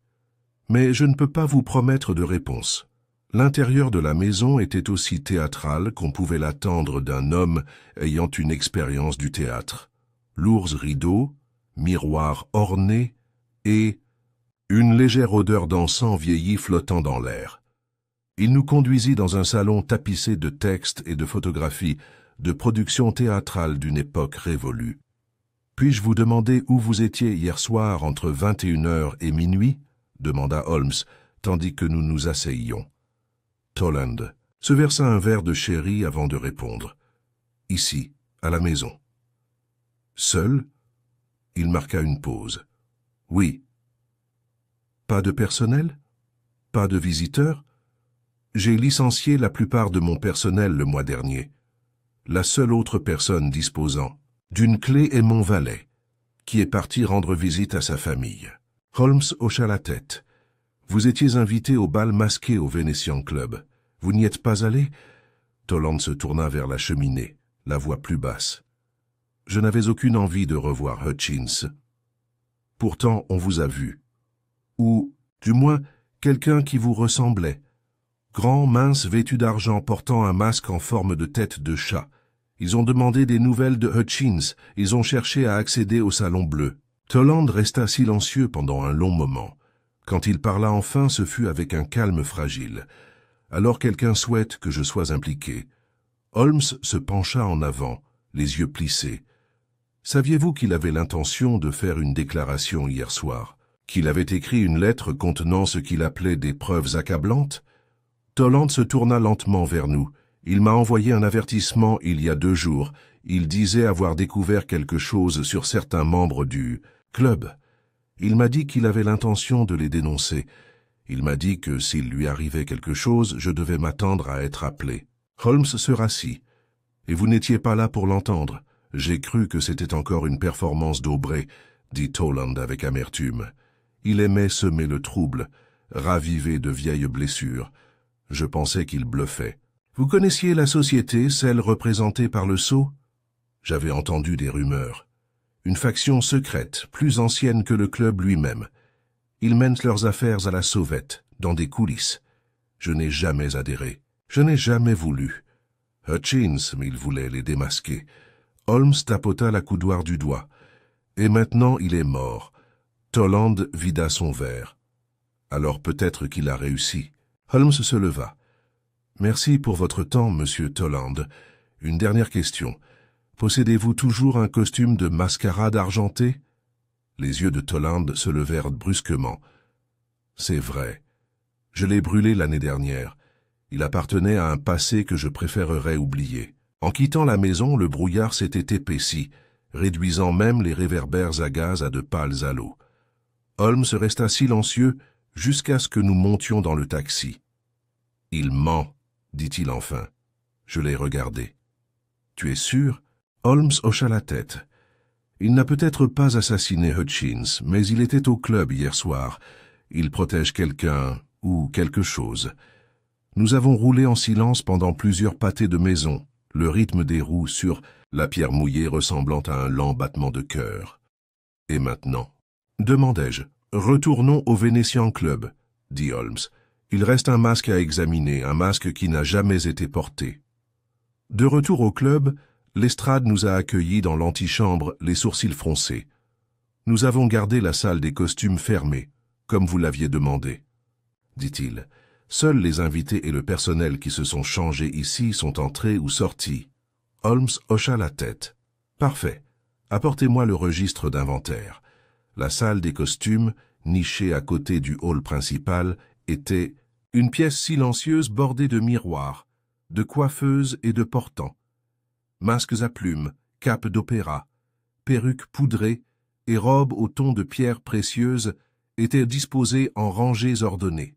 Mais je ne peux pas vous promettre de réponse. » L'intérieur de la maison était aussi théâtral qu'on pouvait l'attendre d'un homme ayant une expérience du théâtre. Lourds rideaux, miroirs ornés et une légère odeur d'encens vieilli flottant dans l'air. Il nous conduisit dans un salon tapissé de textes et de photographies de productions théâtrales d'une époque révolue. « Puis-je vous demander où vous étiez hier soir entre 21h et minuit ?» demanda Holmes, tandis que nous nous asseyions. Toland se versa un verre de sherry avant de répondre. « Ici, à la maison. »« Seul ?» Il marqua une pause. « Oui. »« Pas de personnel? Pas de visiteurs? J'ai licencié la plupart de mon personnel le mois dernier. La seule autre personne disposant d'une clé est mon valet, qui est parti rendre visite à sa famille. » Holmes hocha la tête. « Vous étiez invité au bal masqué au Venetian Club. Vous n'y êtes pas allé ?» Toland se tourna vers la cheminée, la voix plus basse. « Je n'avais aucune envie de revoir Hutchins. Pourtant, on vous a vu. Ou, du moins, quelqu'un qui vous ressemblait. Grand, mince, vêtu d'argent, portant un masque en forme de tête de chat. Ils ont demandé des nouvelles de Hutchins. Ils ont cherché à accéder au salon bleu. » Toland resta silencieux pendant un long moment. Quand il parla enfin, ce fut avec un calme fragile. « Alors quelqu'un souhaite que je sois impliqué. » Holmes se pencha en avant, les yeux plissés. « Saviez-vous qu'il avait l'intention de faire une déclaration hier soir? Qu'il avait écrit une lettre contenant ce qu'il appelait des preuves accablantes? » Toland se tourna lentement vers nous. « Il m'a envoyé un avertissement il y a 2 jours. Il disait avoir découvert quelque chose sur certains membres du club. Il m'a dit qu'il avait l'intention de les dénoncer. Il m'a dit que s'il lui arrivait quelque chose, je devais m'attendre à être appelé. » Holmes se rassit. « Et vous n'étiez pas là pour l'entendre. J'ai cru que c'était encore une performance d'Aubrey, » dit Toland avec amertume. Il aimait semer le trouble, raviver de vieilles blessures. Je pensais qu'il bluffait. « Vous connaissiez la société, celle représentée par le sceau ?» J'avais entendu des rumeurs. Une faction secrète, plus ancienne que le club lui-même. Ils mènent leurs affaires à la sauvette, dans des coulisses. Je n'ai jamais adhéré. Je n'ai jamais voulu. Hutchins, mais il voulait les démasquer. Holmes tapota la coudoir du doigt. Et maintenant il est mort. Toland vida son verre. Alors peut-être qu'il a réussi. Holmes se leva. « Merci pour votre temps, monsieur Toland. Une dernière question. Possédez-vous toujours un costume de mascarade argenté ?» Les yeux de Toland se levèrent brusquement. « C'est vrai. Je l'ai brûlé l'année dernière. Il appartenait à un passé que je préférerais oublier. En quittant la maison, le brouillard s'était épaissi, réduisant même les réverbères à gaz à de pâles halos. Holmes resta silencieux jusqu'à ce que nous montions dans le taxi. « Il ment, dit-il enfin. Je l'ai regardé. »« Tu es sûr ?» Holmes hocha la tête. « Il n'a peut-être pas assassiné Hutchins, mais il était au club hier soir. Il protège quelqu'un ou quelque chose. Nous avons roulé en silence pendant plusieurs pâtés de maison, le rythme des roues sur la pierre mouillée ressemblant à un lent battement de cœur. « Et maintenant ?» demandai-je. « Retournons au Venetian Club, » dit Holmes. « Il reste un masque à examiner, un masque qui n'a jamais été porté. » De retour au club, l'estrade nous a accueillis dans l'antichambre, les sourcils froncés. Nous avons gardé la salle des costumes fermée, comme vous l'aviez demandé, dit-il. Seuls les invités et le personnel qui se sont changés ici sont entrés ou sortis. Holmes hocha la tête. Parfait. Apportez-moi le registre d'inventaire. La salle des costumes, nichée à côté du hall principal, était une pièce silencieuse bordée de miroirs, de coiffeuses et de portants. Masques à plumes, capes d'opéra, perruques poudrées et robes au ton de pierres précieuses étaient disposées en rangées ordonnées.